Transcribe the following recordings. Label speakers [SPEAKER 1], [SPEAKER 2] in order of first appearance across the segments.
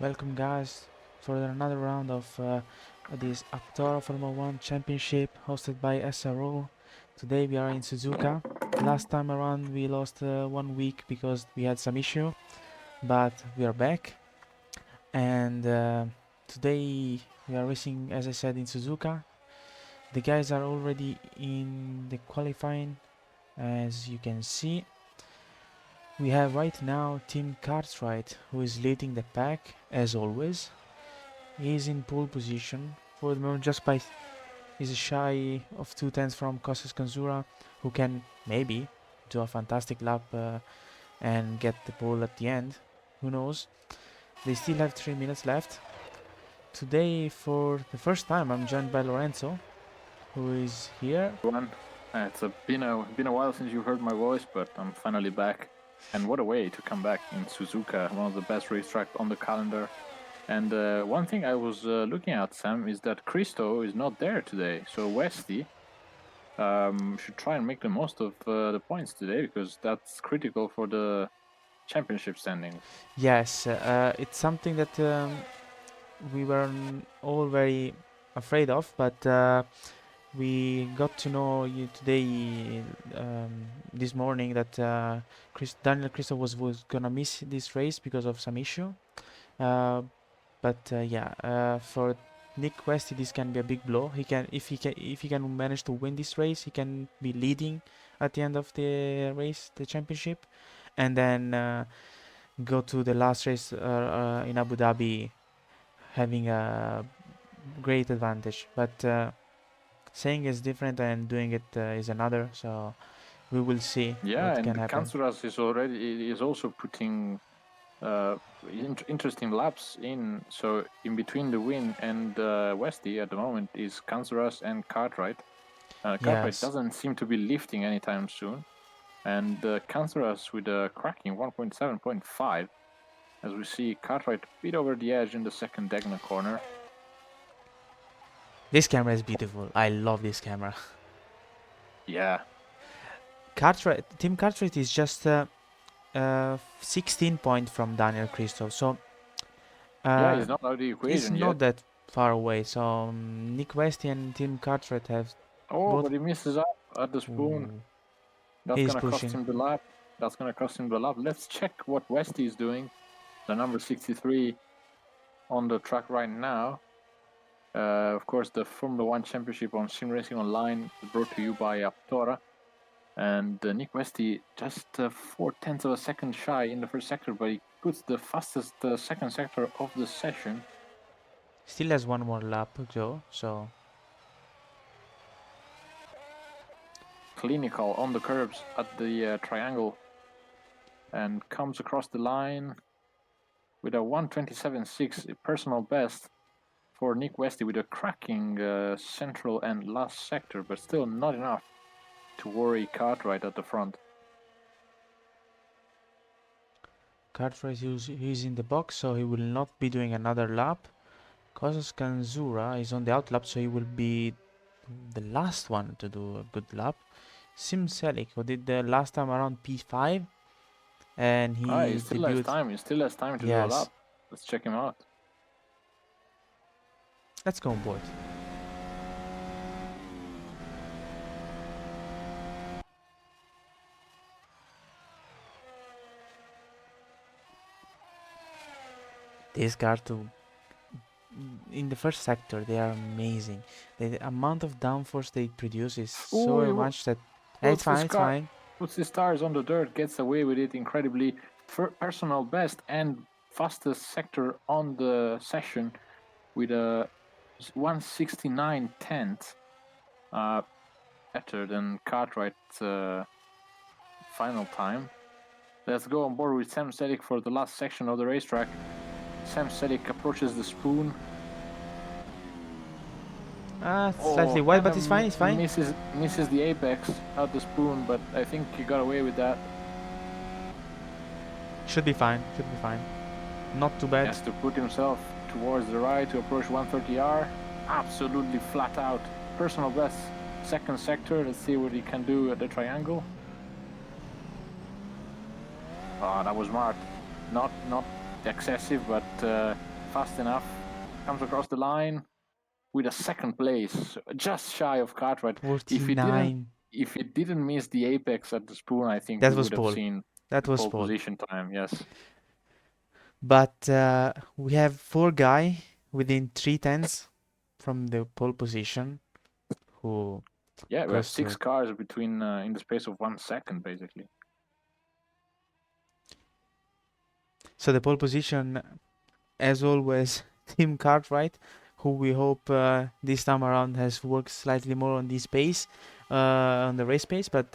[SPEAKER 1] Welcome guys for another round of this Aptora Formula 1 Championship hosted by SRO. Today we are in Suzuka. Last time around we lost 1 week because we had some issue, but we are back. And today we are racing, as I said, in Suzuka. The guys are already in the qualifying, as you can see. We have right now Team Cartwright, who is leading the pack as always. He's in pole position for the moment, just by he's shy of 2 tenths from Kostas Kanzura, who can maybe do a fantastic lap and get the pole at the end. Who knows? They still have 3 minutes left. Today, for the first time, I'm joined by Lorenzo, who is here.
[SPEAKER 2] It's been a while since you heard my voice, but I'm finally back. And what a way to come back in Suzuka, one of the best racetracks on the calendar. And one thing I was looking at, Sam, is that Cristo is not there today. So Westy should try and make the most of the points today, because that's critical for the championship standing.
[SPEAKER 1] Yes, it's something that we were all very afraid of, but we got to know today, this morning, that Daniel Cristo was gonna miss this race because of some issue. For Nick Westy, this can be a big blow. If he can manage to win this race, he can be leading at the end of the race, the championship, and then go to the last race in Abu Dhabi, having a great advantage. But saying is different and doing it is another. So we will see what can happen.
[SPEAKER 2] Kansuras is also putting interesting laps in. So in between the win and Westy at the moment is Kansuras and Cartwright. Cartwright doesn't seem to be lifting anytime soon, and Kansuras with a cracking 1.7.5, as we see Cartwright a bit over the edge in the second Degna corner.
[SPEAKER 1] This camera is beautiful. I love this camera.
[SPEAKER 2] Yeah.
[SPEAKER 1] Team Cartwright is just 16 points from Daniel Cristo, so
[SPEAKER 2] he's not out of the equation
[SPEAKER 1] he's not that far away. So Nick Westy and Team Cartwright have.
[SPEAKER 2] But he misses up at the spoon.
[SPEAKER 1] Ooh.
[SPEAKER 2] That's gonna cost him the lap. Let's check what Westy is doing. The number 63 on the track right now. Of course, the Formula 1 Championship on Sim Racing Online is brought to you by Aptora. And Nick Westy just 0.4 of a second shy in the first sector, but he puts the fastest second sector of the session.
[SPEAKER 1] Still has one more lap, Joe, so...
[SPEAKER 2] Clinical on the curbs at the triangle, and comes across the line with a 1:27.6 personal best for Nick Westy, with a cracking central and last sector, but still not enough to worry Cartwright at the front.
[SPEAKER 1] Cartwright is in the box, so he will not be doing another lap. Kostas Kanzura is on the out lap, so he will be the last one to do a good lap. Sim Selik, who did the last time around P5, and he
[SPEAKER 2] still has time to do a lap. Let's check him out.
[SPEAKER 1] Let's go on board. These cars in the first sector, they are amazing. The amount of downforce they produce is so much that it's fine.
[SPEAKER 2] Puts his tires on the dirt, gets away with it incredibly. Personal best and fastest sector on the session with a 1:69.10, better than Cartwright's final time. Let's go on board with Sam Selik for the last section of the racetrack. Sam Selik approaches the spoon.
[SPEAKER 1] Slightly wide, but it's fine.
[SPEAKER 2] Misses the apex at the spoon, but I think he got away with that.
[SPEAKER 1] Should be fine. Not too bad.
[SPEAKER 2] He has to put himself towards the right to approach 130R. Absolutely flat out. Personal best second sector. Let's see what he can do at the triangle. That was smart. Not excessive, but fast enough. Comes across the line with a second place, just shy of Cartwright.
[SPEAKER 1] 49.
[SPEAKER 2] If he didn't miss the apex at the spoon, I think
[SPEAKER 1] That
[SPEAKER 2] we
[SPEAKER 1] was
[SPEAKER 2] would have
[SPEAKER 1] pole.
[SPEAKER 2] seen
[SPEAKER 1] That
[SPEAKER 2] the
[SPEAKER 1] was
[SPEAKER 2] pole
[SPEAKER 1] pole.
[SPEAKER 2] position time. Yes.
[SPEAKER 1] But we have 4 guys within 3 tenths from the pole position who
[SPEAKER 2] Yeah, we have 6 cars between in the space of 1 second, basically.
[SPEAKER 1] So the pole position, as always, Team Cartwright, who we hope this time around has worked slightly more on this pace, on the race pace, but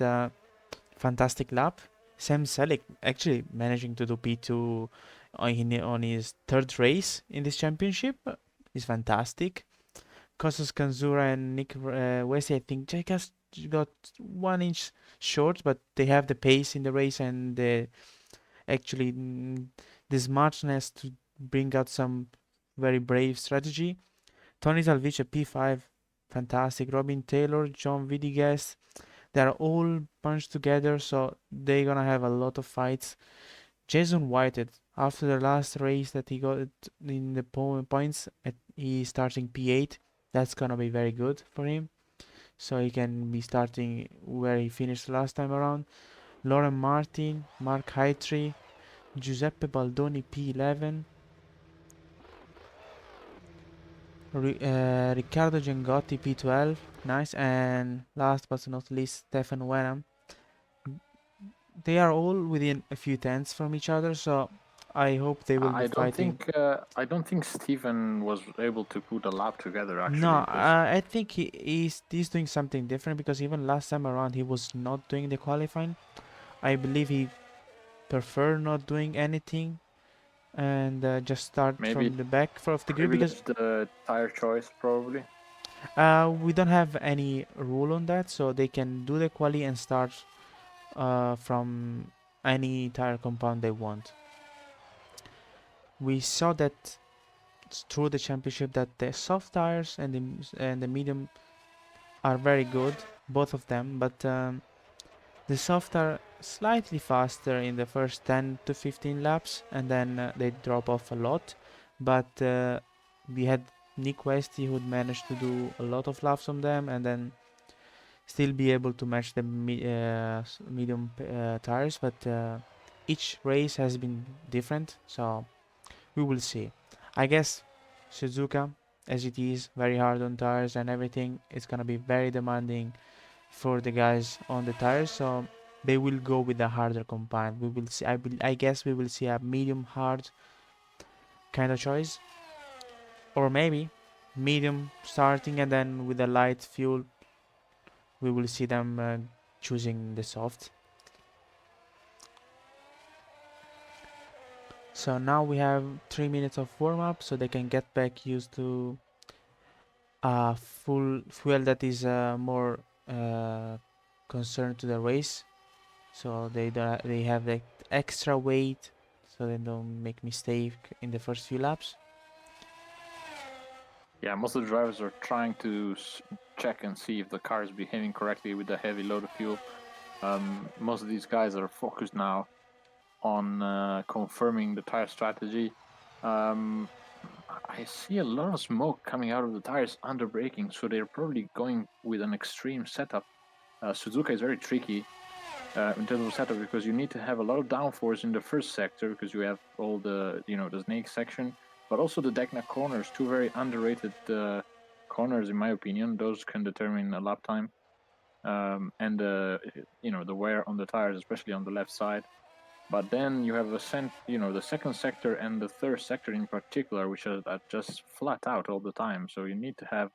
[SPEAKER 1] fantastic lap. Sam Selleck actually managing to do P2 on his 3rd race in this championship is fantastic. Kostas Kanzura and Nick Wesley, I think just got 1 inch short, but they have the pace in the race and actually the smartness to bring out some very brave strategy. Tony Salvice P5, fantastic. Robin Taylor, John Vidigas, they are all bunched together, so they're gonna have a lot of fights. Jason Whitehead, after the last race that he got in the points, he's starting P8. That's gonna be very good for him. So he can be starting where he finished last time around. Lauren Martin, Mark Heitree, Giuseppe Baldoni P11, Riccardo Gengotti P12, nice, and last but not least Stefan Wenham. They are all within a few tenths from each other, so I hope they will be fighting.
[SPEAKER 2] I don't think Steven was able to put a lap together actually.
[SPEAKER 1] No, I think he's doing something different because even last time around he was not doing the qualifying. I believe he preferred not doing anything and just start from the back of the grid because
[SPEAKER 2] the tire choice probably.
[SPEAKER 1] We don't have any rule on that, so they can do the quali and start from any tire compound they want. We saw that through the championship that the soft tires and the medium are very good, both of them, but the soft are slightly faster in the first 10 to 15 laps and then they drop off a lot. But we had Nick Westy who managed to do a lot of laps on them and then still be able to match the medium tires. But each race has been different, so we will see. I guess Suzuka, as it is very hard on tires and everything, it's gonna be very demanding for the guys on the tires, so they will go with a harder compound. We will see. I guess we will see a medium hard kind of choice, or maybe medium starting and then with a light fuel. We will see them choosing the soft. So now we have 3 minutes of warm up, so they can get back used to a full fuel that is more concerned to the race. So they have the extra weight, so they don't make mistake in the first few laps.
[SPEAKER 2] Yeah, most of the drivers are trying to check and see if the car is behaving correctly with the heavy load of fuel. Most of these guys are focused now on confirming the tire strategy. I see a lot of smoke coming out of the tires under braking, so they're probably going with an extreme setup. Suzuka is very tricky in terms of setup because you need to have a lot of downforce in the first sector because you have all the the snake section, but also the Decna corners, two very underrated corners in my opinion. Those can determine a lap time, and the wear on the tires, especially on the left side. But then you have the second sector and the third sector in particular, which are just flat out all the time. So you need to have,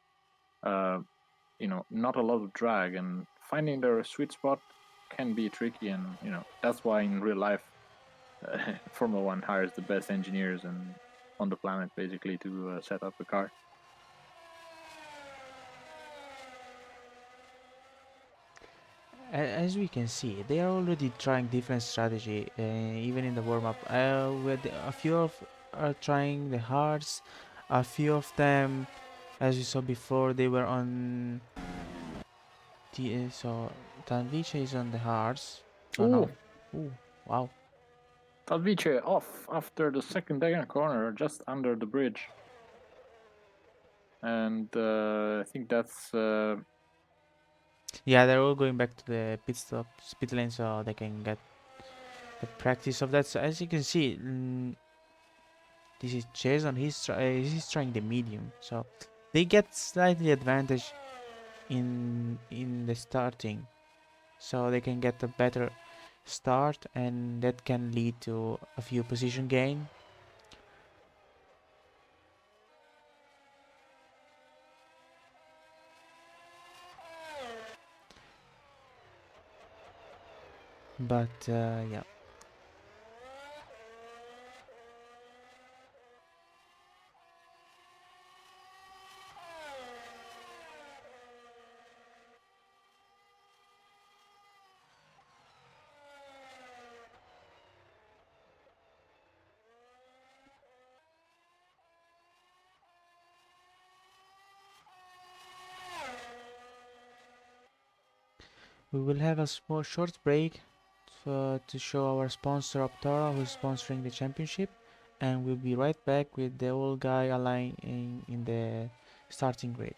[SPEAKER 2] not a lot of drag, and finding the sweet spot can be tricky. And that's why in real life, Formula One hires the best engineers and on the planet basically to set up the car.
[SPEAKER 1] As we can see, they are already trying different strategy, even in the warm-up. A few are trying the hards, a few of them, as you saw before, they were on. So Tanvice is on the hards. Oh no! Ooh, wow!
[SPEAKER 2] Vice off after the second corner, just under the bridge. And I think that's...
[SPEAKER 1] Yeah, they're all going back to the pit lane, so they can get the practice of that. So as you can see, this is Jason. He's trying the medium, so they get slightly advantage in the starting, so they can get a better start, and that can lead to a few position gain. But yeah. We will have a small short break to show our sponsor Aptora, who's sponsoring the championship, and we'll be right back with the old guy aligning in the starting grid.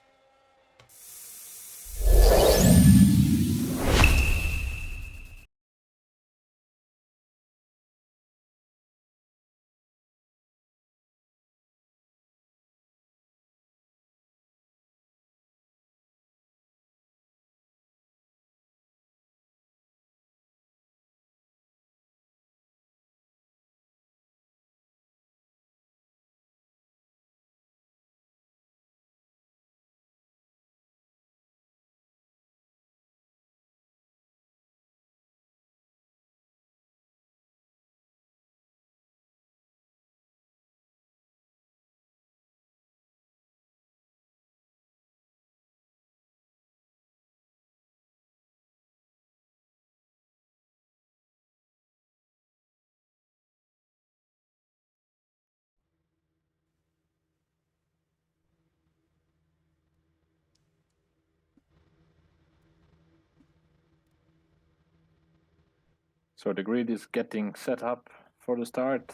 [SPEAKER 2] So the grid is getting set up for the start.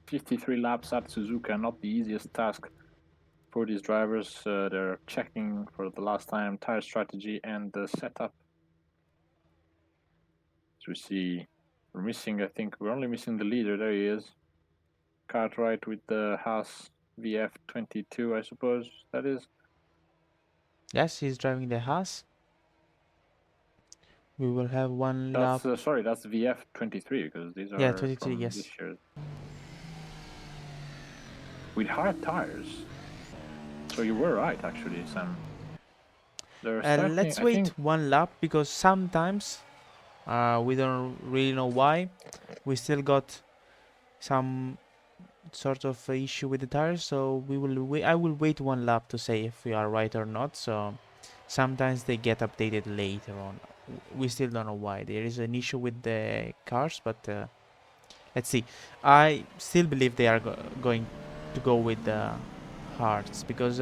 [SPEAKER 2] 53 laps at Suzuka, not the easiest task for these drivers. They're checking for the last time tire strategy and the setup. So we see I think we're only missing the leader. There he is. Cartwright with the Haas VF22, I suppose that is.
[SPEAKER 1] Yes, he's driving the Haas. We will have one lap.
[SPEAKER 2] Sorry, that's VF23 because these are
[SPEAKER 1] 23,
[SPEAKER 2] from
[SPEAKER 1] yes.
[SPEAKER 2] this year. With hard tires. So you were right, actually, Sam.
[SPEAKER 1] Let's wait one lap, because sometimes we don't really know why. We still got some sort of issue with the tires, so I will wait one lap to say if we are right or not. So sometimes they get updated later on. We still don't know why. There is an issue with the cars, but let's see. I still believe they are going to go with the hards, because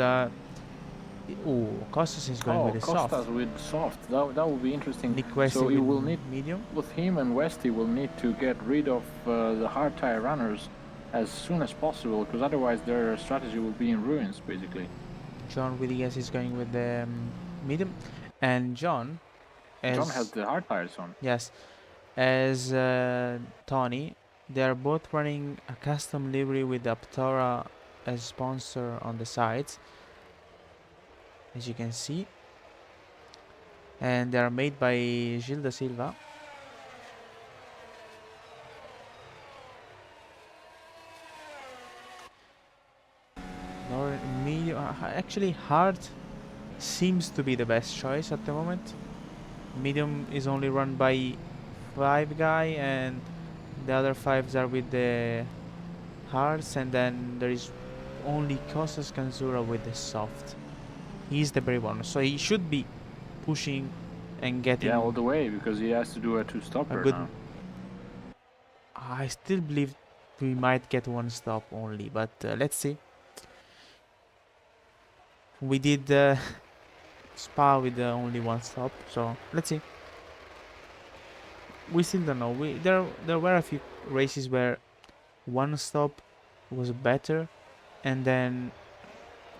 [SPEAKER 1] Costas is going with the soft.
[SPEAKER 2] Costas with soft. That would be interesting.
[SPEAKER 1] Nick Westy
[SPEAKER 2] so
[SPEAKER 1] with
[SPEAKER 2] you will need
[SPEAKER 1] medium.
[SPEAKER 2] Both him and Westy will need to get rid of the hard tire runners as soon as possible, because otherwise their strategy will be in ruins, basically.
[SPEAKER 1] John Williams is going with the medium, and John
[SPEAKER 2] has the hard tires on.
[SPEAKER 1] Yes, as Tony, they are both running a custom livery with Aptora as sponsor on the sides, as you can see, and they are made by Gil da Silva. Medium, actually hard seems to be the best choice at the moment. Medium is only run by 5 guy, and the other 5s are with the hards, and then there is only Kostas Kanzura with the soft. He's the brave one, so he should be pushing and getting
[SPEAKER 2] all the way, because he has to do a 2-stopper now.
[SPEAKER 1] I still believe we might get 1 stop only, but let's see. We did Spa with only 1 stop, so let's see. We still don't know. There were a few races where one stop was better, and then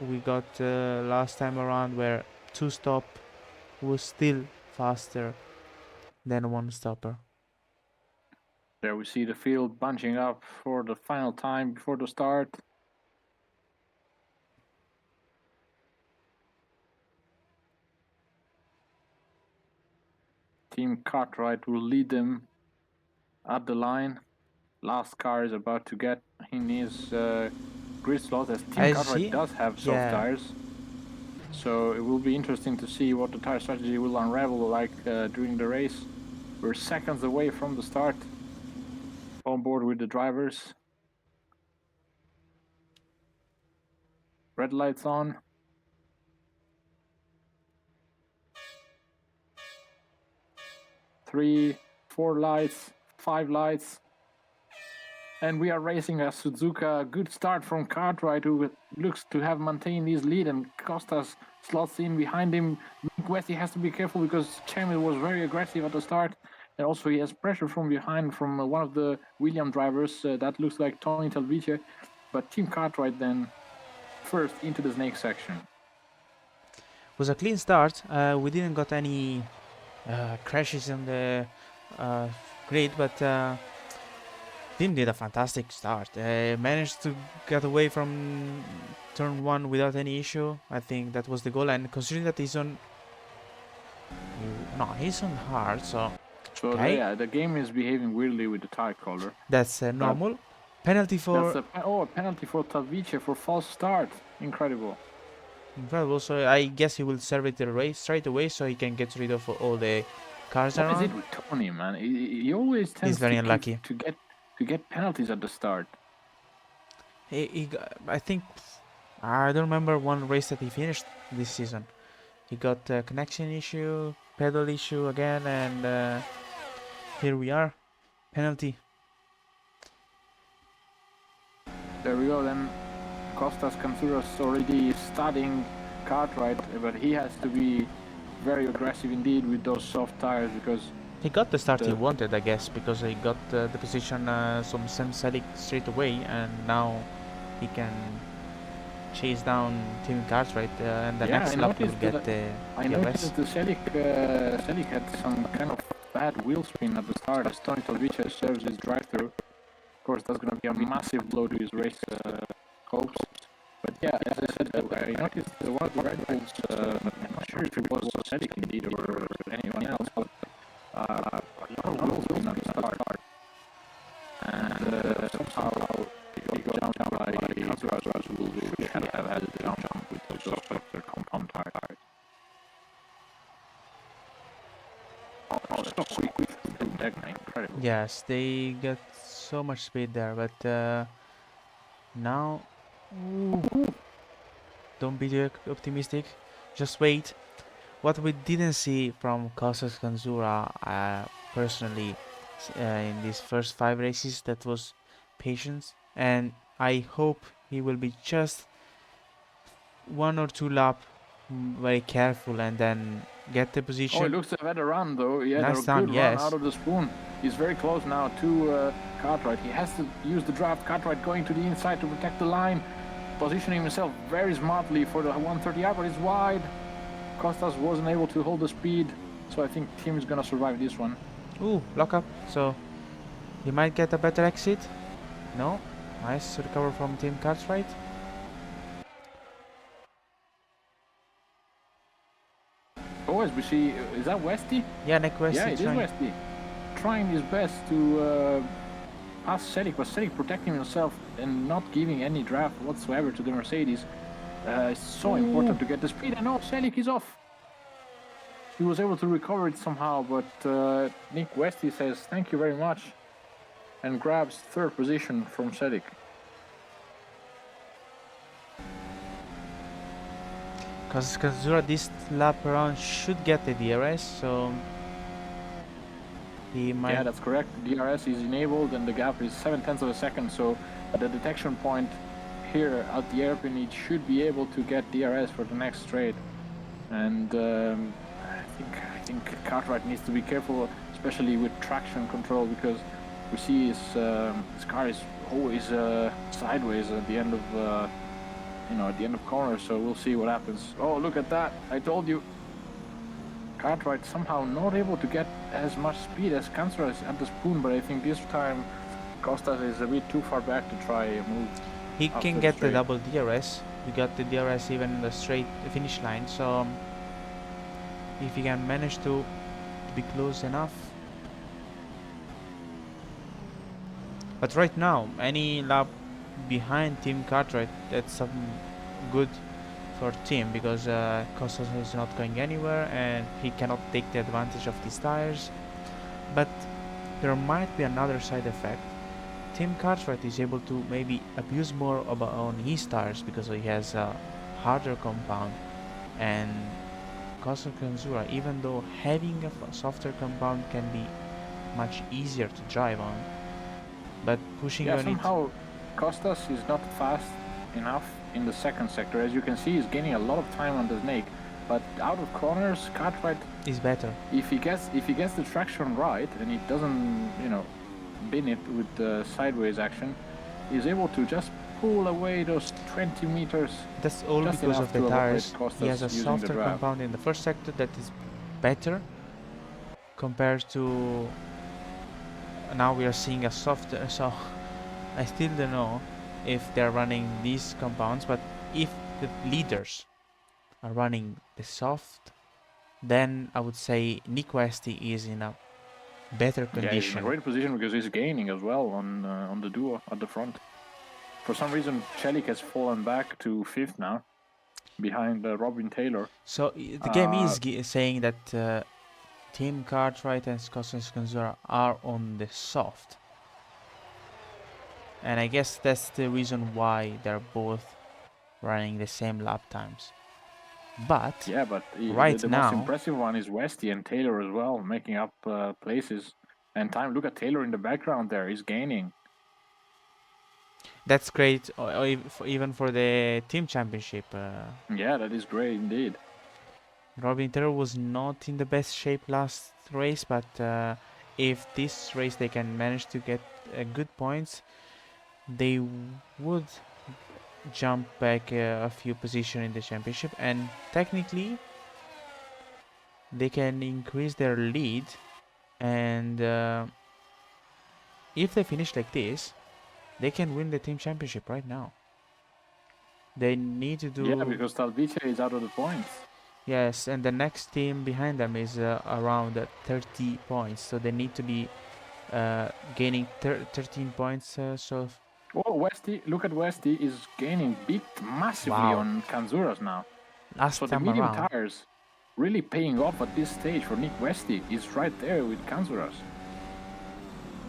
[SPEAKER 1] we got last time around where two stop was still faster than one stopper.
[SPEAKER 2] There we see the field bunching up for the final time before the start. Team Cartwright will lead them at the line. Last car is about to get in his grid slot, as Team Cartwright does have soft tires. So it will be interesting to see what the tire strategy will unravel like during the race. We're seconds away from the start. On board with the drivers. Red lights on. 3, 4 lights, 5 lights. And we are racing a Suzuka. Good start from Cartwright, who looks to have maintained his lead, and Costas slots in behind him. Nick Westy has to be careful because Chamil was very aggressive at the start. And also he has pressure from behind from one of the William drivers. That looks like Tony Talvice. But Team Cartwright then first into the snake section.
[SPEAKER 1] It was a clean start. We didn't got any crashes in the grid, but team did a fantastic start. Managed to get away from turn 1 without any issue. I think that was the goal, and considering that he's on hard, so okay.
[SPEAKER 2] Yeah, the game is behaving weirdly with the tire color.
[SPEAKER 1] That's normal. Penalty for
[SPEAKER 2] a penalty for Talvice for false start. Incredible.
[SPEAKER 1] So I guess he will serve it the race straight away, so he can get rid of all the cars around.
[SPEAKER 2] What is it with Tony, man? He always tends
[SPEAKER 1] very unlucky
[SPEAKER 2] to get penalties at the start.
[SPEAKER 1] I think I don't remember one race that he finished this season. He got a connection issue, pedal issue again, and here we are. Penalty.
[SPEAKER 2] There we go then. Costas Kansouras already studying Cartwright, but he has to be very aggressive indeed with those soft tires, because
[SPEAKER 1] he got the start he wanted, I guess, because he got the position from Sam Selig straight away, and now he can chase down Team Cartwright, and the next lap will get the
[SPEAKER 2] I noticed the Selig had some kind of bad wheel spin at the start as Tony Talvice serves his drive-through. Of course, that's going to be a massive blow to his race hopes. But yeah, as I said, I noticed one of the Red Bulls, I'm not sure if it was Selig indeed or anyone else, but a lot of wheel spin at the start. And somehow he got jumped by Kansouras, who should have had a jump with those softer compound tires. So quick, incredible.
[SPEAKER 1] Yes, they got so much speed there, but now don't be too optimistic. Just wait. What we didn't see from Costas Kansouras personally in these first 5 races, that was patience, and I hope he will be just 1 or 2 laps very careful and then get the position.
[SPEAKER 2] Oh, he looks to have had a run though. He had a good run out of the spoon. He's very close now to Cartwright. He has to use the draft. Cartwright going to the inside to protect the line, positioning himself very smartly for the 130R, but it's wide. Costas wasn't able to hold the speed, so I think team is gonna survive this one.
[SPEAKER 1] Ooh, lock up. So he might get a better exit. No, nice recover from Team Cartwright.
[SPEAKER 2] Oh, as we see, is that Westy?
[SPEAKER 1] Yeah, Nick Westy.
[SPEAKER 2] Yeah, it is Westy. Trying his best to pass Selig, but Selig protecting himself and not giving any draft whatsoever to the Mercedes. It's so important to get the speed. And oh, Selig is off. He was able to recover it somehow, but Nick Westy says thank you very much and grabs 3rd position from Selig.
[SPEAKER 1] Because Kansouras this lap around should get the DRS, so he might...
[SPEAKER 2] Yeah, that's correct. DRS is enabled and the gap is 0.7 of a second, so at the detection point here at the airpin, it should be able to get DRS for the next straight. And I think Cartwright needs to be careful, especially with traction control, because we see his car is always sideways at the end of at the end of corners. So we'll see what happens. Oh, look at that! I told you. Cartwright somehow not able to get as much speed as Kansura at the spoon, but I think this time Costas is a bit too far back to try a move.
[SPEAKER 1] He can get the double DRS. We got the DRS even in the straight finish line, so if he can manage to be close enough. But right now, any lap behind Team Cartwright, that's good for Team, because Costas is not going anywhere and he cannot take the advantage of these tires. But there might be another side effect. Team Cartwright is able to maybe abuse more on his tires because he has a harder compound, and Costas Kansura, even though having a softer compound can be much easier to drive on, but pushing on
[SPEAKER 2] somehow Costas is not fast enough in the second sector. As you can see, he's gaining a lot of time on the snake, but out of corners, Cartwright
[SPEAKER 1] is better.
[SPEAKER 2] If he gets the traction right and he doesn't, bin it with the sideways action, he's able to just pull away those 20 meters.
[SPEAKER 1] That's all because of the tires. He has a softer compound in the first sector that is better compared to now we are seeing a softer, so I still don't know if they're running these compounds, but if the leaders are running the soft, then I would say Nick Westy is in a better condition.
[SPEAKER 2] Yeah, he's in a great position because he's gaining as well on the duo at the front. For some reason, Celik has fallen back to 5th now, behind Robin Taylor.
[SPEAKER 1] So the game is saying that Team Cartwright and Costas Kansura are on the soft. And I guess that's the reason why they're both running the same lap times. But
[SPEAKER 2] yeah, but
[SPEAKER 1] right
[SPEAKER 2] the
[SPEAKER 1] now,
[SPEAKER 2] most impressive one is Westy and Taylor as well, making up places and time. Look at Taylor in the background there; he's gaining.
[SPEAKER 1] That's great, even for the team championship.
[SPEAKER 2] Yeah, that is great indeed.
[SPEAKER 1] Robin Taylor was not in the best shape last race, but if this race they can manage to get good points, they would jump back a few positions in the championship, and technically they can increase their lead, and if they finish like this, they can win the team championship right now. They need to do...
[SPEAKER 2] Yeah, because Talvice is out of the points.
[SPEAKER 1] Yes, and the next team behind them is around 30 points, so they need to be gaining 13 points. So.
[SPEAKER 2] Oh, Westy! Look at Westy is gaining massively on Kansuras now.
[SPEAKER 1] So
[SPEAKER 2] the medium tires really paying off at this stage for Nick Westy. Is right there with Kansuras.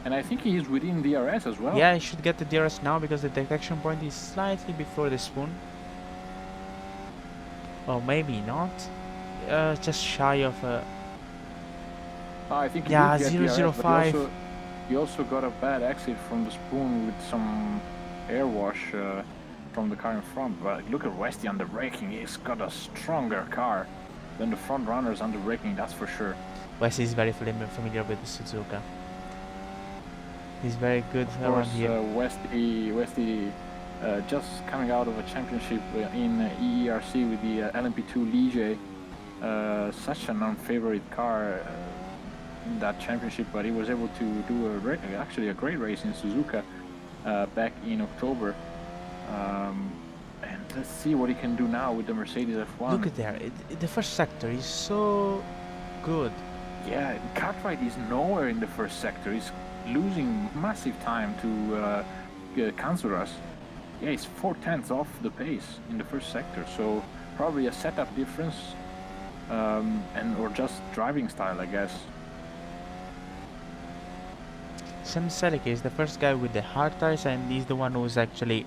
[SPEAKER 2] And I think he is within DRS as well.
[SPEAKER 1] Yeah, he should get the DRS now because the detection point is slightly before the spoon. Or maybe not. Just shy of
[SPEAKER 2] I think he
[SPEAKER 1] did get 005.
[SPEAKER 2] He also got a bad exit from the spoon with some air wash from the car in front. But look at Westy on the braking. He's got a stronger car than the front runners on the braking, that's for sure.
[SPEAKER 1] Westy is very familiar with the Suzuka. He's very good around here.
[SPEAKER 2] Westy just coming out of a championship in EERC with the LMP2 Ligier. Such an unfavorite car in that championship, but he was able to do actually a great race in Suzuka back in October. And let's see what he can do now with the Mercedes F1.
[SPEAKER 1] Look at there, the first sector is so good.
[SPEAKER 2] Yeah, Cartwright is nowhere in the first sector. He's losing massive time to Kansuras. Yeah, he's 4/10 off the pace in the first sector, so probably a setup difference or just driving style, I guess.
[SPEAKER 1] Sam Selike is the first guy with the hard tires, and he's the one who's actually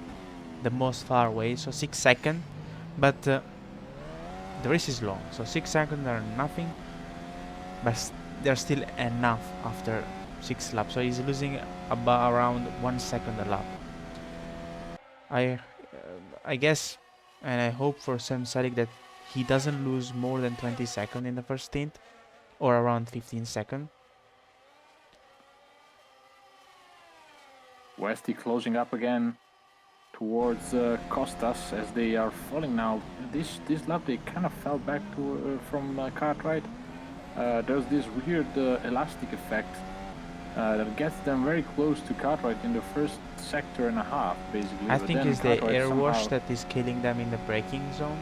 [SPEAKER 1] the most far away, so 6 seconds. But the race is long, so 6 seconds are nothing, but they're still enough after 6 laps. So he's losing about around 1 second a lap. I guess, and I hope for Sam Selike that he doesn't lose more than 20 seconds in the first stint, or around 15 seconds.
[SPEAKER 2] Westy closing up again towards Costas as they are falling now. This lap they kind of fell back to from Cartwright. There's this weird elastic effect that gets them very close to Cartwright in the first sector and a half, basically.
[SPEAKER 1] I
[SPEAKER 2] but
[SPEAKER 1] think
[SPEAKER 2] then
[SPEAKER 1] it's the
[SPEAKER 2] Cartwright
[SPEAKER 1] air wash
[SPEAKER 2] somehow...
[SPEAKER 1] that is killing them in the braking zone.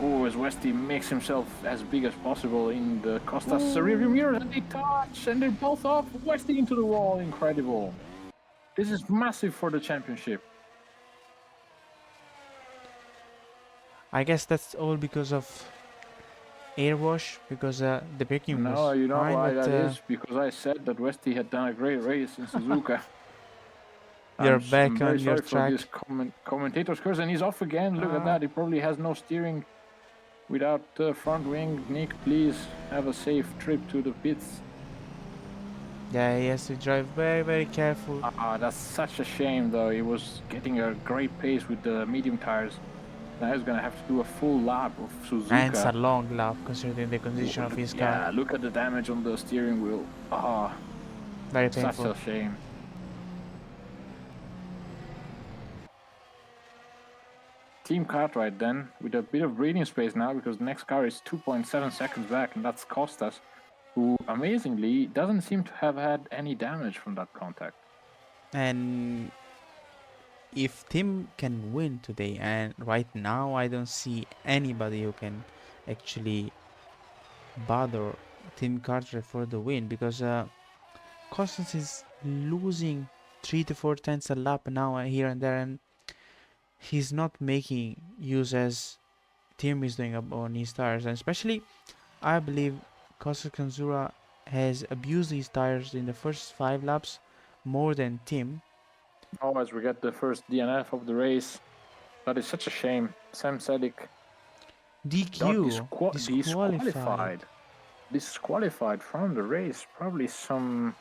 [SPEAKER 2] Oh, as Westy makes himself as big as possible in the Costas rearview mirror, and they touch, and they're both off. Westy into the wall, incredible. This is massive for the championship.
[SPEAKER 1] I guess that's all because of air wash, because the braking was
[SPEAKER 2] No, you know
[SPEAKER 1] fine,
[SPEAKER 2] why
[SPEAKER 1] but
[SPEAKER 2] that is? Because I said that Westy had done a great race in Suzuka.
[SPEAKER 1] you're
[SPEAKER 2] I'm
[SPEAKER 1] back
[SPEAKER 2] very
[SPEAKER 1] on your
[SPEAKER 2] sorry for
[SPEAKER 1] track.
[SPEAKER 2] this commentator's curse, and he's off again. Look at that. He probably has no steering without front wing. Nick, please have a safe trip to the pits.
[SPEAKER 1] Yeah, he has to drive very, very careful.
[SPEAKER 2] That's such a shame, though. He was getting a great pace with the medium tires. Now he's gonna have to do a full lap of Suzuka.
[SPEAKER 1] And it's a long lap considering the condition of his car.
[SPEAKER 2] Yeah, look at the damage on the steering wheel.
[SPEAKER 1] Very painful.
[SPEAKER 2] Such a shame. Team Cartwright then, with a bit of breathing space now, because the next car is 2.7 seconds back, and that's Costas, who amazingly doesn't seem to have had any damage from that contact.
[SPEAKER 1] And if Tim can win today, and right now I don't see anybody who can actually bother Tim Cartwright for the win, because Costas is losing 3 to 4 tenths a lap now here and there, and he's not making use as Tim is doing on his tires. And especially I believe Kostas Kanzura has abused his tires in the first 5 laps more than Tim.
[SPEAKER 2] Oh, as we get the first DNF of the race, that is such a shame. Sam Sedik disqualified from the race. Probably some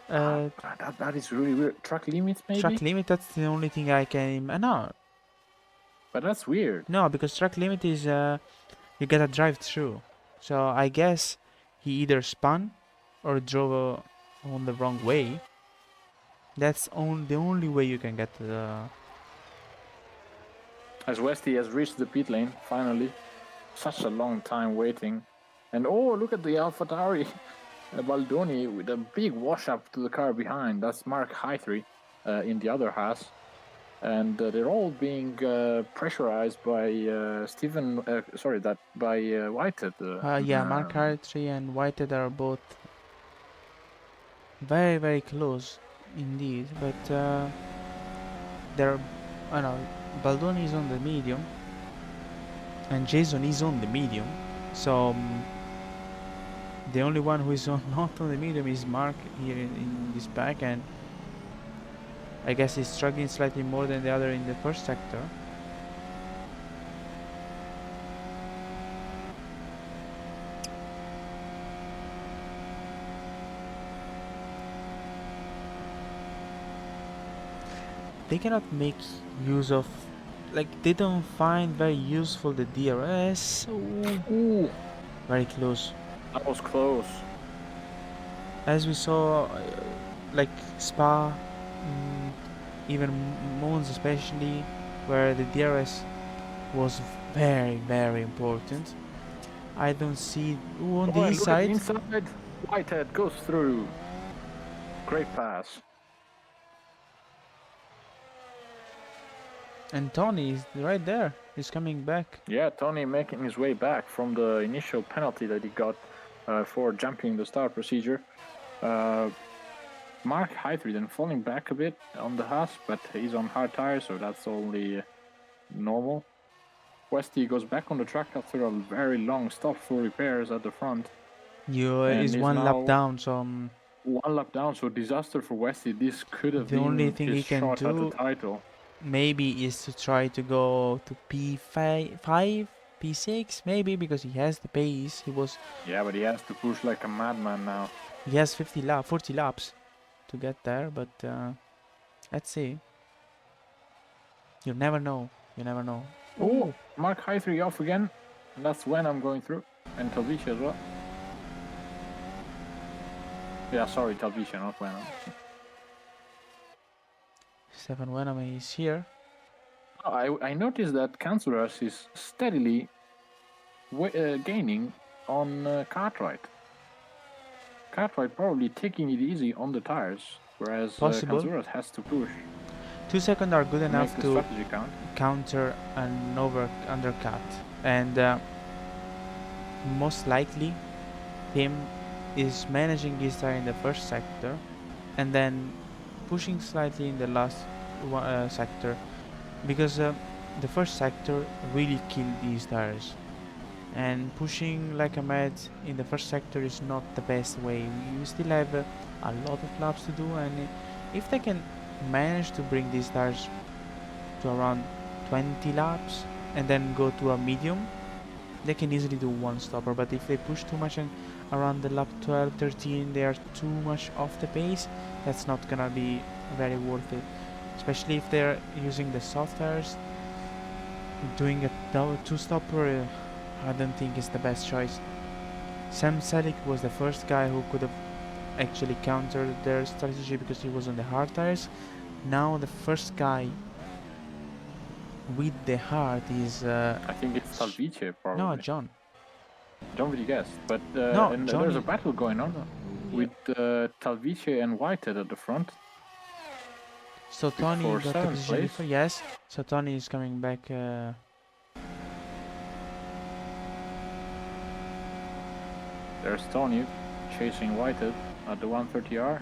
[SPEAKER 2] that is really weird. Track limits, maybe?
[SPEAKER 1] Track limit, that's the only thing I can... no.
[SPEAKER 2] But that's weird.
[SPEAKER 1] No, because track limit is you gotta drive through. So I guess he either spun or drove on the wrong way. That's the only way you can get to the...
[SPEAKER 2] As Westy has reached the pit lane, finally. Such a long time waiting. And oh, look at the AlphaTauri Baldoni with a big wash up to the car behind. That's Mark Hythrey in the other Haas. And they're all being pressurized by Whitehead.
[SPEAKER 1] Yeah, Mark Hythrey and Whitehead are both very, very close indeed. But Baldoni is on the medium and Jason is on the medium. So the only one who is not on the medium is Mark here in this pack, and I guess he's struggling slightly more than the other in the first sector. They cannot make use of, like, they don't find very useful the DRS. Ooh. Very close.
[SPEAKER 2] That was close.
[SPEAKER 1] As we saw, like Spa, even Mons especially, where the DRS was very, very important. I don't see... Ooh, on the inside.
[SPEAKER 2] Whitehead goes through. Great pass.
[SPEAKER 1] And Tony is right there. He's coming back.
[SPEAKER 2] Yeah, Tony making his way back from the initial penalty that he got for jumping the start procedure. Mark Hythrey then falling back a bit on the Haas, but he's on hard tires, so that's only normal. Westy goes back on the track after a very long stop for repairs at the front.
[SPEAKER 1] He's one lap down, so...
[SPEAKER 2] One lap down, so disaster for Westy. This could have been
[SPEAKER 1] the only thing he can
[SPEAKER 2] shot
[SPEAKER 1] do
[SPEAKER 2] at the title.
[SPEAKER 1] Maybe is to try to go to P5, P6, maybe, because he has the pace.
[SPEAKER 2] Yeah, but he has to push like a madman now.
[SPEAKER 1] He has 40 laps to get there, but let's see. You never know.
[SPEAKER 2] Oh, Mark Hythrey off again. And that's when I'm going through. And Talvici as well. Yeah, sorry, Talvici, not when.
[SPEAKER 1] Stefan Wenham is here.
[SPEAKER 2] I noticed that Kansuras is steadily gaining on Cartwright. Cartwright probably taking it easy on the tires, whereas Kansuras has to push.
[SPEAKER 1] 2 seconds are good enough to
[SPEAKER 2] counter
[SPEAKER 1] an undercut, and most likely him is managing his tire in the first sector and then pushing slightly in the last sector, because the first sector really killed these tires, and pushing like a mad in the first sector is not the best way. We still have a lot of laps to do, and if they can manage to bring these tires to around 20 laps and then go to a medium, they can easily do one stopper. But if they push too much and around the lap 12, 13 they are too much off the pace, that's not gonna be very worth it, especially if they're using the soft tires. Doing a two stopper I don't think is the best choice. Sam Selick was the first guy who could have actually countered their strategy because he was on the hard tires. Now the first guy with the hard is
[SPEAKER 2] I think it's Talvice, probably.
[SPEAKER 1] No, John
[SPEAKER 2] would you guess? But
[SPEAKER 1] no,
[SPEAKER 2] and there's a battle going on with Talvice and Whitehead at the front.
[SPEAKER 1] So Tony got the position before, yes. So Tony is coming back.
[SPEAKER 2] There's Tony chasing Whitehead at the 130R.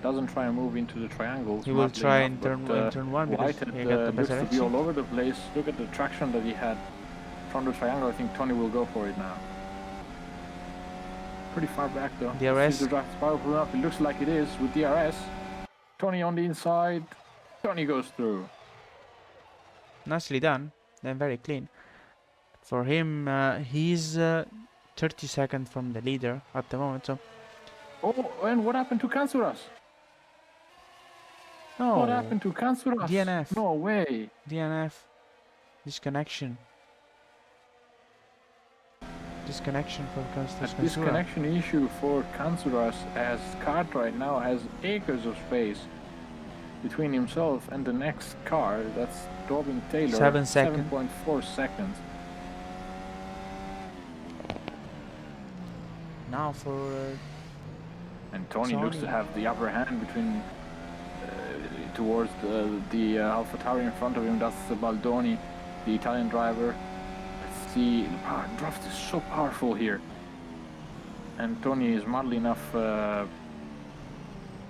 [SPEAKER 2] Doesn't try and move into the triangle.
[SPEAKER 1] He will try in turn one because he got the better
[SPEAKER 2] looks to be all over the place. Look at the traction that he had from the triangle. I think Tony will go for it now. Pretty far back though.
[SPEAKER 1] DRS.
[SPEAKER 2] The draft is powerful enough. It looks like it is with DRS. Tony on the inside. Tony goes through.
[SPEAKER 1] Nicely done. Then very clean. For him, he's 30 seconds from the leader at the moment. So.
[SPEAKER 2] Oh, and what happened to Kansuras?
[SPEAKER 1] No.
[SPEAKER 2] What happened to Kansuras?
[SPEAKER 1] DNF.
[SPEAKER 2] No way.
[SPEAKER 1] DNF. Disconnection. Disconnection for Kansuras.
[SPEAKER 2] A disconnection issue for Kansuras, as Cartwright now has acres of space between himself and the next car. That's Robin Taylor.
[SPEAKER 1] 7 seconds.
[SPEAKER 2] 7.4 seconds.
[SPEAKER 1] Now for.
[SPEAKER 2] And Tony looks to have the upper hand between towards the AlphaTauri in front of him. That's Baldoni, the Italian driver. Let's see, the draft is so powerful here. And Tony is madly enough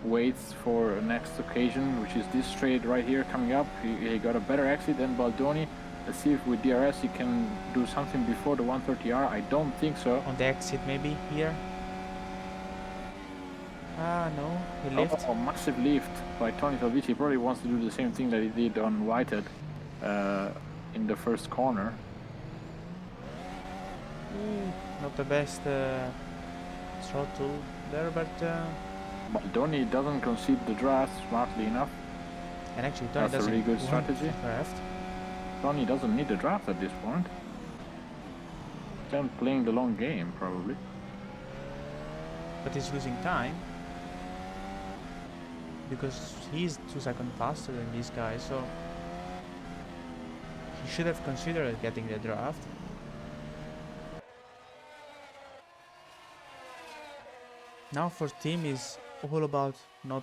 [SPEAKER 2] waits for next occasion, which is this straight right here coming up. He got a better exit than Baldoni. Let's see if with DRS he can do something before the 130R. I don't think so.
[SPEAKER 1] On the exit maybe here. No, he lift.
[SPEAKER 2] Oh, massive lift by Tony Talvice. He probably wants to do the same thing that he did on Whitehead in the first corner.
[SPEAKER 1] Not the best throttle there, but
[SPEAKER 2] Baldoni doesn't concede the draft smartly enough.
[SPEAKER 1] And actually, Tony
[SPEAKER 2] that's a really good strategy. Tony doesn't need the draft at this point. He's playing the long game, probably.
[SPEAKER 1] But he's losing time. Because he's 2 seconds faster than this guy, so he should have considered getting the draft. Now for team is all about not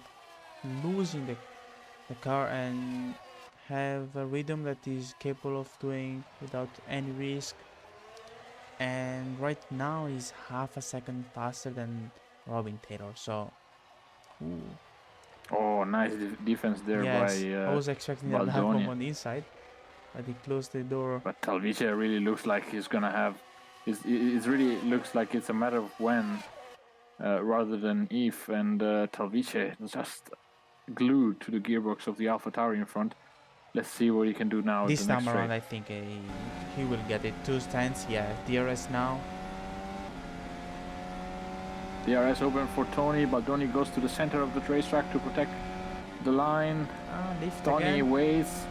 [SPEAKER 1] losing the car and have a rhythm that is capable of doing without any risk. And right now he's half a second faster than Robin Taylor, so
[SPEAKER 2] oh, nice defense there by
[SPEAKER 1] I was expecting that happen on the inside, but he closed the door.
[SPEAKER 2] But Talvice really looks like he's gonna have. It really looks like it's a matter of when, rather than if. And Talvice just glued to the gearbox of the AlphaTauri in front. Let's see what he can do now.
[SPEAKER 1] This time around, I think he will get it. 2 stands, yeah. DRS now.
[SPEAKER 2] DRS open for Tony. Baldoni goes to the center of the racetrack to protect the line. Tony
[SPEAKER 1] again.
[SPEAKER 2] waits.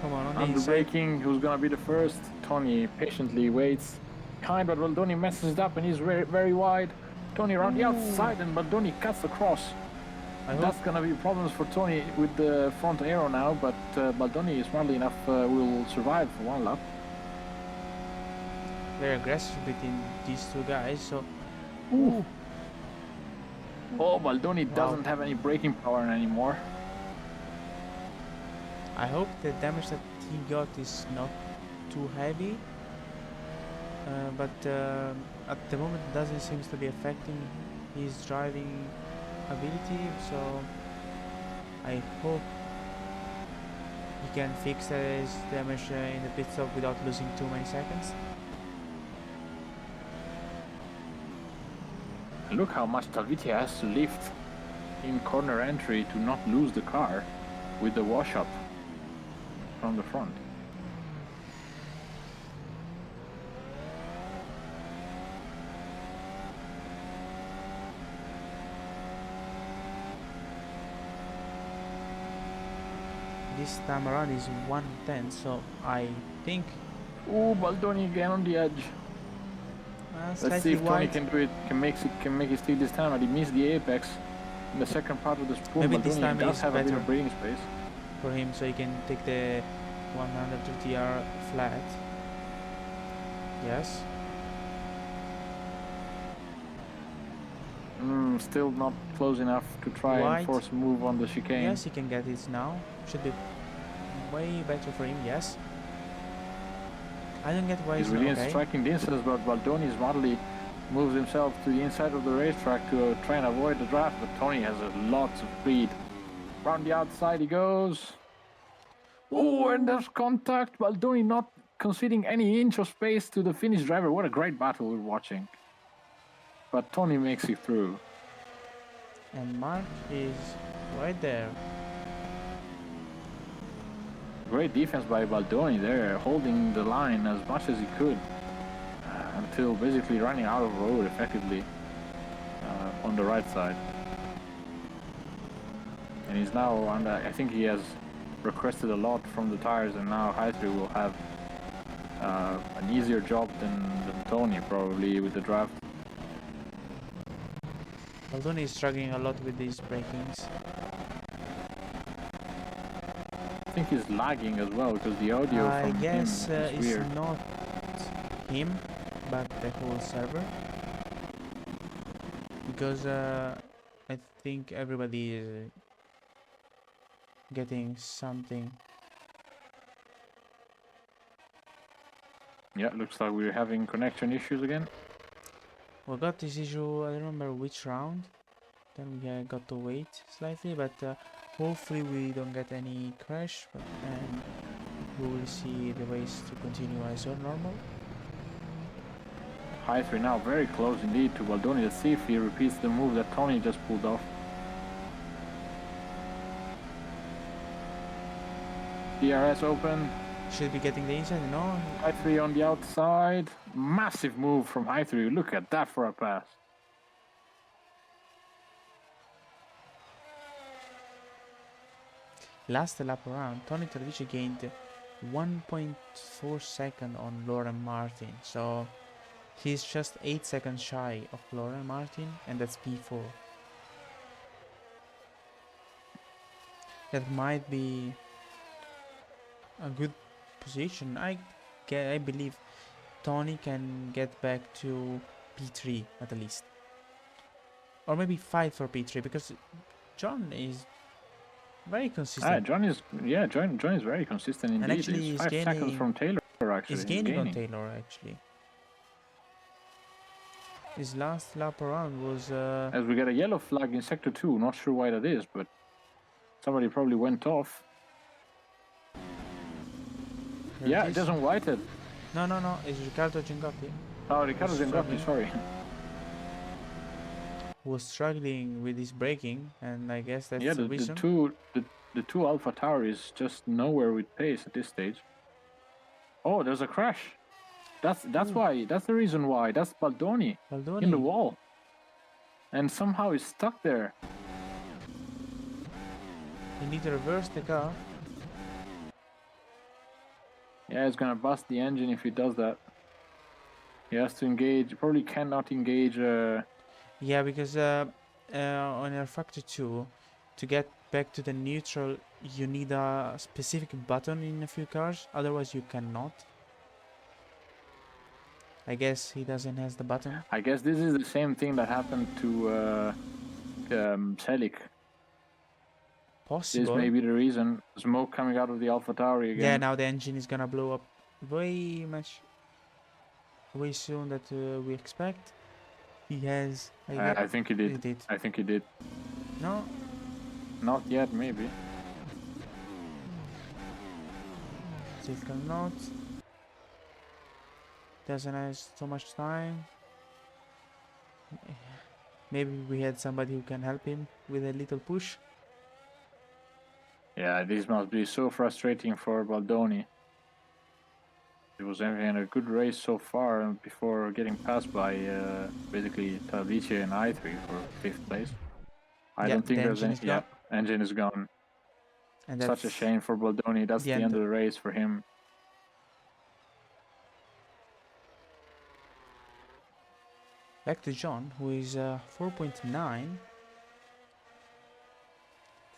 [SPEAKER 1] Come on
[SPEAKER 2] Under braking, who's gonna be the first? Tony patiently waits. But Baldoni messes it up and he's very, very wide. Tony around the outside and Baldoni cuts across. That's gonna be problems for Tony with the front aero now, but Baldoni, smartly enough, will survive for one lap.
[SPEAKER 1] Very aggressive between these two guys, so...
[SPEAKER 2] Ooh. Oh, Baldoni doesn't have any braking power anymore.
[SPEAKER 1] I hope the damage that he got is not too heavy, but at the moment it doesn't seem to be affecting his driving ability, so I hope he can fix his damage in the pit stop without losing too many seconds.
[SPEAKER 2] Look how much Talvitia has to lift in corner entry to not lose the car with the wash-up from the front.
[SPEAKER 1] This time around is 110, so I think...
[SPEAKER 2] Oh, Baldoni again on the edge. Let's see if Tony can do it, can make it stick this time, and he missed the apex in the second part of the spool.
[SPEAKER 1] Maybe
[SPEAKER 2] Baldoni
[SPEAKER 1] this time
[SPEAKER 2] does have a bit of braking space
[SPEAKER 1] for him, so he can take the 130R flat. Yes.
[SPEAKER 2] Still not close enough to try and force a move on the chicane.
[SPEAKER 1] Yes, he can get it now. Should be way better for him, yes. I don't get why
[SPEAKER 2] he's really striking the incidents, but Baldoni smartly moves himself to the inside of the racetrack to try and avoid the draft, but Tony has lots of speed. Round the outside he goes. Oh, and there's contact. Baldoni not conceding any inch of space to the Finnish driver. What a great battle we're watching. But Tony makes it through.
[SPEAKER 1] And Mark is right there.
[SPEAKER 2] Great defense by Baldoni there, holding the line as much as he could until basically running out of road effectively on the right side. And he's now on I think he has requested a lot from the tires, and now Heitri will have an easier job than Tony probably with the draft.
[SPEAKER 1] Baldoni is struggling a lot with these brakings.
[SPEAKER 2] I think he's lagging as well because the audio from him is weird.
[SPEAKER 1] It's not him, but the whole server. Because I think everybody is getting something.
[SPEAKER 2] Yeah, looks like we're having connection issues again.
[SPEAKER 1] We got this issue, I don't remember which round. Then we got to wait slightly, but hopefully we don't get any crash, and we will see the race to continue as normal.
[SPEAKER 2] Heitri now very close indeed to Baldoni. Let's see if he repeats the move that Tony just pulled off. DRS open.
[SPEAKER 1] Should be getting the inside, no?
[SPEAKER 2] Heitri on the outside. Massive move from Heitri. Look at that for a pass.
[SPEAKER 1] Last lap around, Tony Tervici gained 1.4 seconds on Lauren Martin, so he's just 8 seconds shy of Lauren Martin, and that's P4. That might be a good position. I believe Tony can get back to P3 at least, or maybe fight for P3, because John is very consistent.
[SPEAKER 2] John is very consistent indeed.
[SPEAKER 1] And actually
[SPEAKER 2] he's 5 seconds from Taylor actually.
[SPEAKER 1] He's gaining on Taylor actually. His last lap around was
[SPEAKER 2] as we get a yellow flag in sector 2, not sure why that is, but somebody probably went off. Yeah, it doesn't white it.
[SPEAKER 1] No, it's Riccardo Gingotti.
[SPEAKER 2] Oh, Riccardo Gingotti, sorry.
[SPEAKER 1] Was struggling with his braking, and I guess that's the reason.
[SPEAKER 2] The two Alpha Tauri is just nowhere with pace at this stage. Oh, there's a crash. That's why. That's the reason why. That's Baldoni in the wall, and somehow he's stuck there.
[SPEAKER 1] You need to reverse the car.
[SPEAKER 2] Yeah, it's gonna bust the engine if he does that. He has to engage. Probably cannot engage.
[SPEAKER 1] Yeah, because on our Factor 2, to get back to the neutral, you need a specific button in a few cars, otherwise you cannot. I guess he doesn't have the button.
[SPEAKER 2] I guess this is the same thing that happened to Selik.
[SPEAKER 1] Possible.
[SPEAKER 2] This may be the reason. Smoke coming out of the AlphaTauri again.
[SPEAKER 1] Yeah, now the engine is gonna blow up way soon that we expect. He has.
[SPEAKER 2] I think he did.
[SPEAKER 1] He did.
[SPEAKER 2] I think he did.
[SPEAKER 1] No.
[SPEAKER 2] Not yet, maybe.
[SPEAKER 1] Still cannot. Doesn't have so much time. Maybe we had somebody who can help him with a little push.
[SPEAKER 2] Yeah, this must be so frustrating for Baldoni. He was having a good race so far before getting passed by basically Talvice and i3 for 5th place. I don't think there's any. Yeah, engine is gone. And such a shame for Baldoni. That's the end of the race for him.
[SPEAKER 1] Back to John, who is 4.9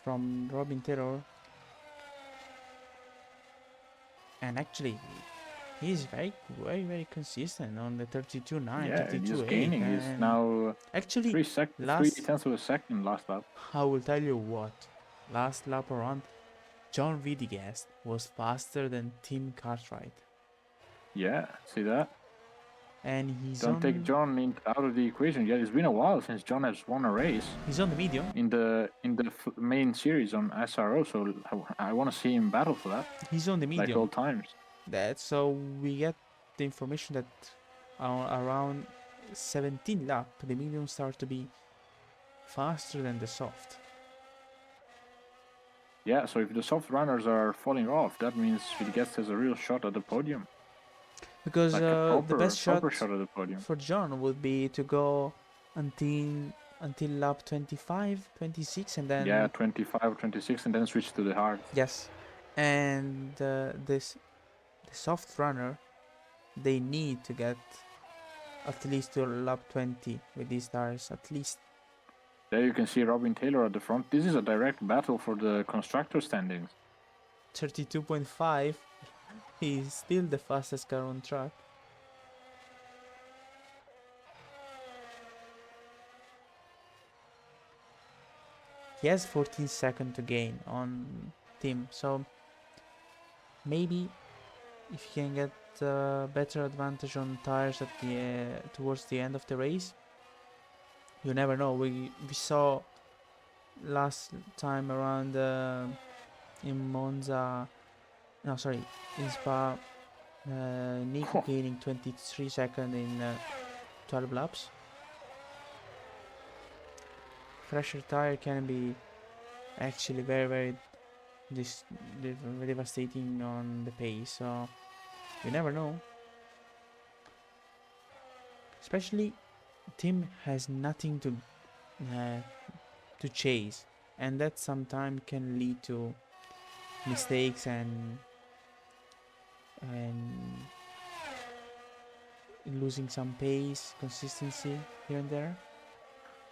[SPEAKER 1] from Robin Taylor. And actually, he's very consistent on the 32.9,
[SPEAKER 2] yeah,
[SPEAKER 1] 32.8.
[SPEAKER 2] He's gaining. He's now
[SPEAKER 1] actually
[SPEAKER 2] 3 tenths of a second last lap.
[SPEAKER 1] I will tell you what. Last lap around, John Videgast was faster than Tim Cartwright.
[SPEAKER 2] Yeah, see that?
[SPEAKER 1] And he's
[SPEAKER 2] Don't take John out of the equation yet. It's been a while since John has won a race.
[SPEAKER 1] He's on the medium
[SPEAKER 2] in the main series on SRO, so I want to see him battle for that.
[SPEAKER 1] He's on the medium,
[SPEAKER 2] like old times.
[SPEAKER 1] That's so we get the information that around 17 lap, the medium starts to be faster than the soft.
[SPEAKER 2] Yeah, so if the soft runners are falling off, that means Videgast has a real shot at the podium.
[SPEAKER 1] Because
[SPEAKER 2] like
[SPEAKER 1] the best shot
[SPEAKER 2] at the podium
[SPEAKER 1] for John would be to go until lap 25, 26, and then
[SPEAKER 2] 25 or 26, and then switch to the hard.
[SPEAKER 1] Yes, and the soft runner, they need to get at least to lap 20 with these tires, at least.
[SPEAKER 2] There you can see Robin Taylor at the front. This is a direct battle for the constructor standings.
[SPEAKER 1] 32.5. He's still the fastest car on track. He has 14 seconds to gain on Tim, so maybe if he can get better advantage on tires at the towards the end of the race, you never know. We saw last time around in Monza. No, sorry, in Spa, Nico gaining 23 seconds in 12 laps. Fresher tire can be actually very devastating on the pace, so you never know. Especially, Tim has nothing to chase, and that sometimes can lead to mistakes and losing some pace, consistency here and there.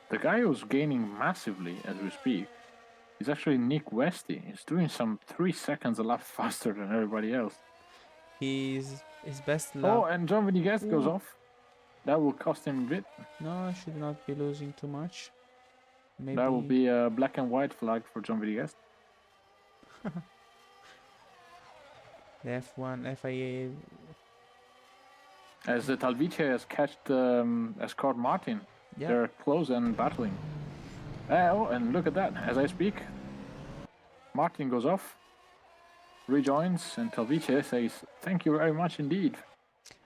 [SPEAKER 2] The guy who's gaining massively as we speak is actually Nick Westy. He's doing some 3 seconds a lap faster than everybody else.
[SPEAKER 1] His best lap.
[SPEAKER 2] Oh, and John Videgast goes off. That will cost him a bit.
[SPEAKER 1] No, should not be losing too much. Maybe
[SPEAKER 2] that will be a black and white flag for John Videgast.
[SPEAKER 1] The F1 FIA.
[SPEAKER 2] As the Talvice has caught Martin. Yeah. They're close and battling. Oh, and look at that. As I speak, Martin goes off, rejoins, and Talvice says, "Thank you very much indeed,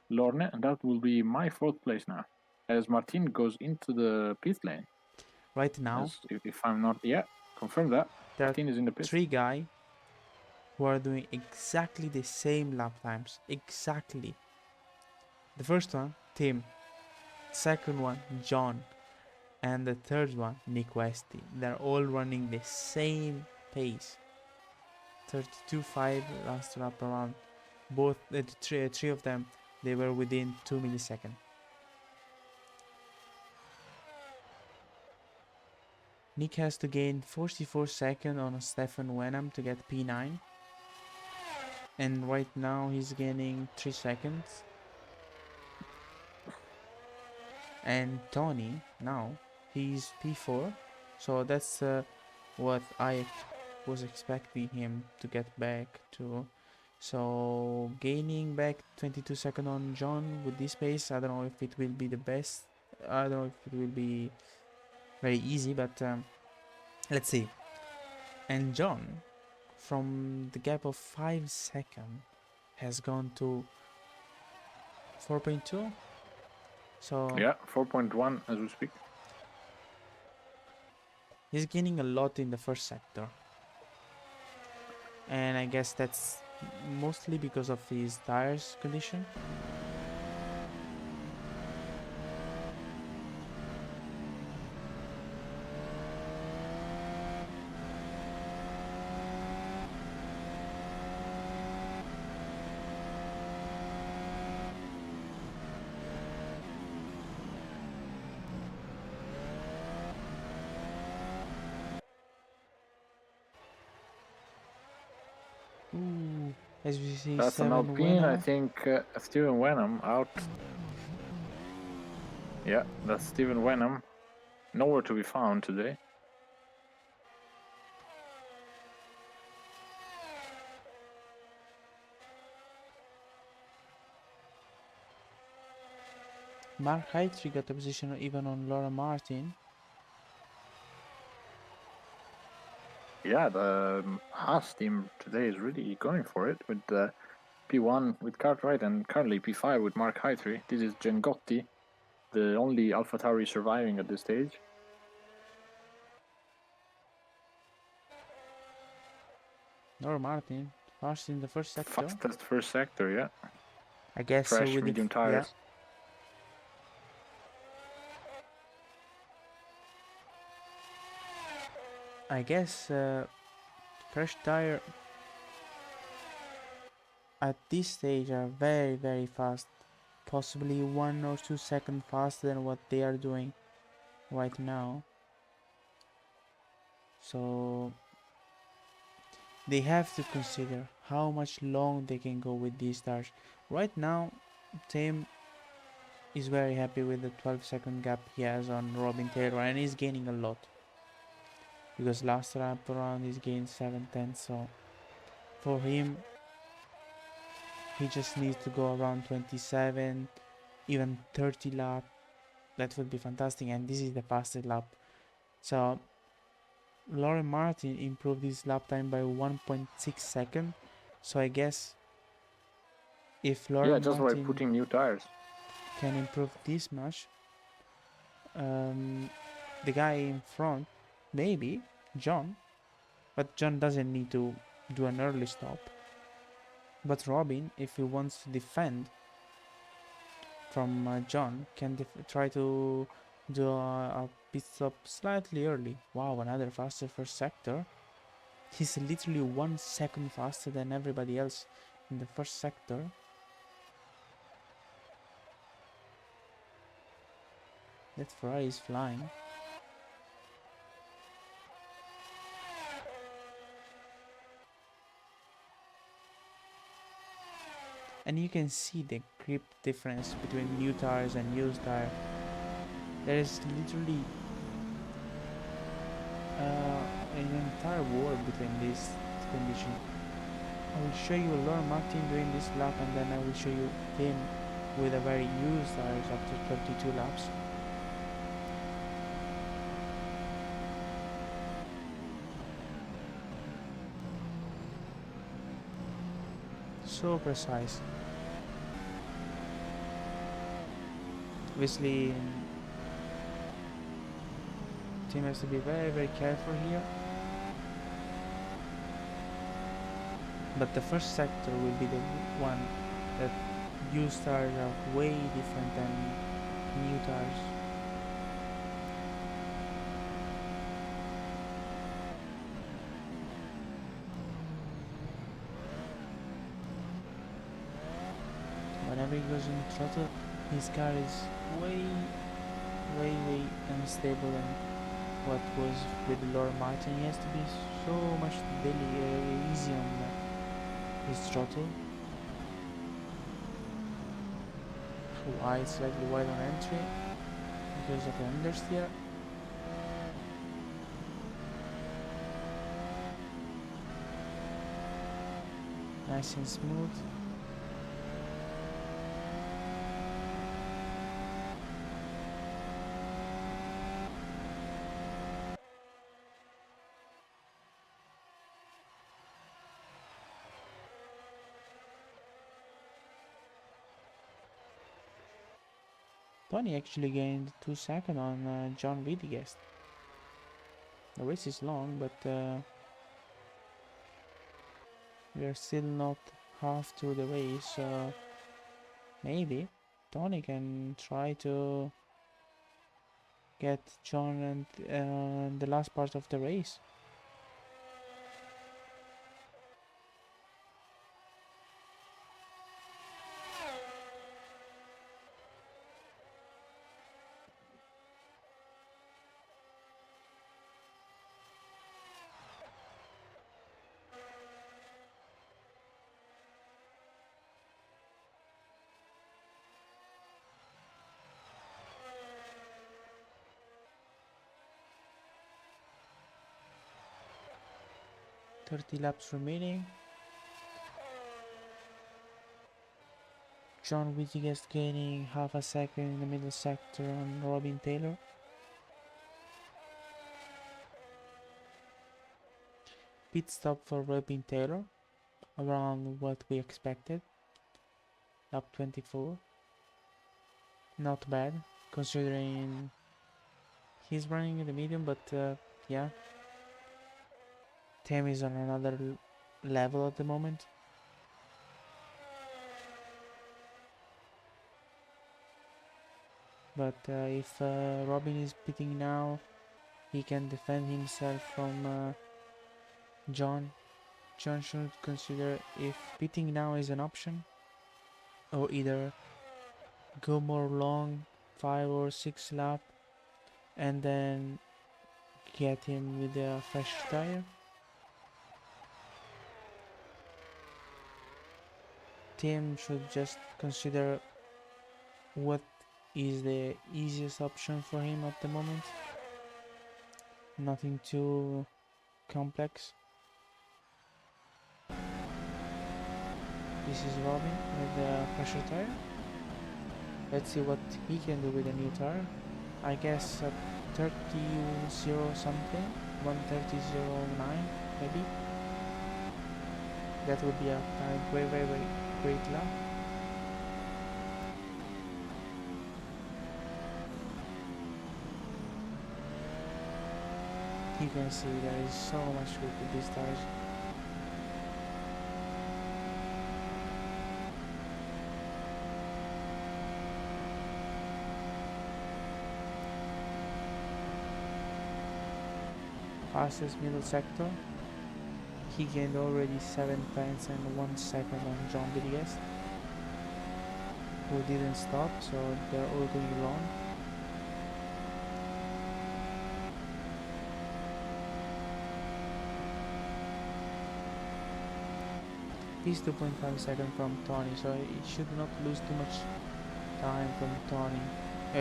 [SPEAKER 2] Lorne." And that will be my 4th place now. As Martin goes into the pit lane.
[SPEAKER 1] Right now.
[SPEAKER 2] If I'm not... Yeah, confirm that.
[SPEAKER 1] There
[SPEAKER 2] Martin is in the pit.
[SPEAKER 1] 3 guys who are doing exactly the same lap times. Exactly. The first one, Tim. Second one, John. And the third one, Nick Westy. They're all running the same pace. 32.5 last lap around. Both the three of them, they were within 2 milliseconds. Nick has to gain 44 seconds on Stefan Wenham to get P9. And right now he's gaining 3 seconds. And Tony, now, he's P4. So that's what I was expecting him to get back to. So gaining back 22 seconds on John with this pace, I don't know if it will be the best. I don't know if it will be very easy, but let's see. And John, from the gap of 5 seconds, has gone to 4.2. So
[SPEAKER 2] yeah, 4.1 as we speak.
[SPEAKER 1] He's gaining a lot in the first sector. And I guess that's mostly because of his tires condition. Ooh, as we see,
[SPEAKER 2] That's an
[SPEAKER 1] Steven
[SPEAKER 2] Alpine, I
[SPEAKER 1] Wenham.
[SPEAKER 2] think. Steven Wenham out. Yeah, that's Steven Wenham. Nowhere to be found today.
[SPEAKER 1] Mark Heitri got a position even on Laura Martin.
[SPEAKER 2] Yeah, the Haas team today is really going for it with the P1 with Cartwright and currently P5 with Mark Heitri. This is Gengotti, the only AlphaTauri surviving at this stage.
[SPEAKER 1] Laura Martin, fast in the first sector.
[SPEAKER 2] Fastest first sector, yeah.
[SPEAKER 1] I guess
[SPEAKER 2] Fresh,
[SPEAKER 1] with
[SPEAKER 2] medium
[SPEAKER 1] the
[SPEAKER 2] tires.
[SPEAKER 1] Yeah. I guess fresh tire at this stage are very, very fast. Possibly 1 or 2 seconds faster than what they are doing right now. So they have to consider how much long they can go with these tires. Right now, Tim is very happy with the 12-second gap he has on Robin Taylor, and he's gaining a lot. Because last lap around he's gained 7/10, so for him, he just needs to go around 27, even 30 lap. That would be fantastic, and this is the fastest lap. So Lauren Martin improved his lap time by 1.6 seconds. So I guess if Lauren
[SPEAKER 2] Just by
[SPEAKER 1] Martin
[SPEAKER 2] putting new tires
[SPEAKER 1] can improve this much, the guy in front, maybe John, but John doesn't need to do an early stop. But Robin, if he wants to defend from John, can try to do a pit stop slightly early. Wow, another faster first sector. He's literally 1 second faster than everybody else in the first sector. That Ferrari is flying. And you can see the grip difference between new tires and used tire. There is literally an entire war between these conditions. I will show you Lauren Martin doing this lap, and then I will show you him with a very used tires after 32 laps. So precise. Obviously, team has to be very, very careful here. But the first sector will be the one that used tires are way different than new tires. Whenever he goes in throttle, his car is way unstable, and what was with Laura Martin. He has to be so much easy on his throttle. Wide, slightly wide on entry because of the understeer. Nice and smooth. Tony actually gained 2 seconds on John Widigest. The race is long, but we are still not half through the race, so maybe Tony can try to get John and the last part of the race. .30 laps remaining. John Widigest gaining half a second in the middle sector on Robin Taylor. Pit stop for Robin Taylor, around what we expected. Lap 24. Not bad, considering he's running in the medium, but yeah. Tim is on another level at the moment. But if Robin is pitting now, he can defend himself from John. John should consider if pitting now is an option, or either go more long, 5 or 6 lap, and then get him with a fresh tire. Tim should just consider what is the easiest option for him at the moment. Nothing too complex. This is Robin with the pressure tire. Let's see what he can do with a new tire. I guess at 30 something, 1:30.09 maybe. That would be a very great lap. You can see there is so much grip with these tires. Fastest middle sector. He gained already 7 tenths and 1 second on John Widigest, who didn't stop, so they're all going long. He's 2.5 seconds from Tony, so it should not lose too much time from Tony,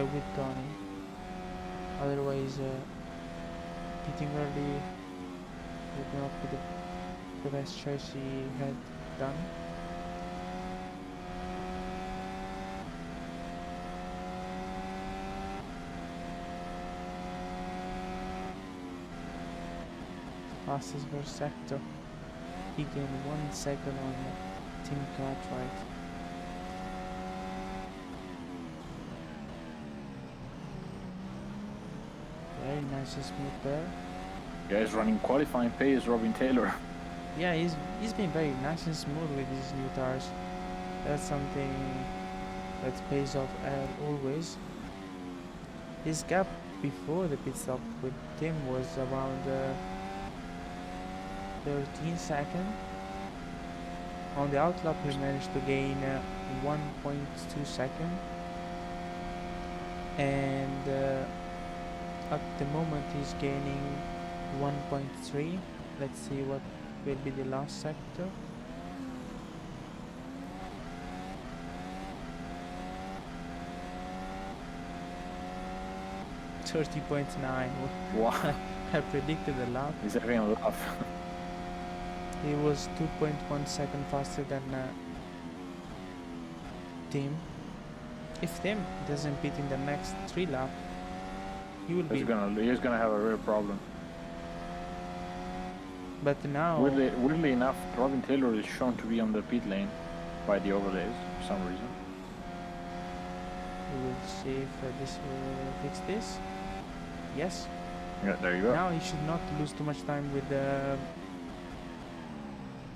[SPEAKER 1] with Tony. Otherwise, pitting early would not be the best choice he had done. Fastest first sector. He gained 1 second on Tim Cartwright. Very nice and smooth there.
[SPEAKER 2] Yeah, he's running qualifying pace, Robin Taylor.
[SPEAKER 1] Yeah, he's been very nice and smooth with his new tires. That's something that pays off always. His gap before the pit stop with Tim was around 13 seconds. On the outlap he managed to gain 1.2 seconds, and At the moment he's gaining 1.3. Let's see what will be the last sector. .9.
[SPEAKER 2] Wow.
[SPEAKER 1] I predicted a lot.
[SPEAKER 2] He's having a laugh.
[SPEAKER 1] He was 2.1 second faster than Tim. If Tim doesn't beat in the next 3 laps, he will be.
[SPEAKER 2] He's gonna have a real problem.
[SPEAKER 1] But now,
[SPEAKER 2] weirdly enough, Robin Taylor is shown to be on the pit lane by the overlays for some reason.
[SPEAKER 1] we will see if this will fix this. Yes.
[SPEAKER 2] Yeah, there you go.
[SPEAKER 1] Now he should not lose too much time with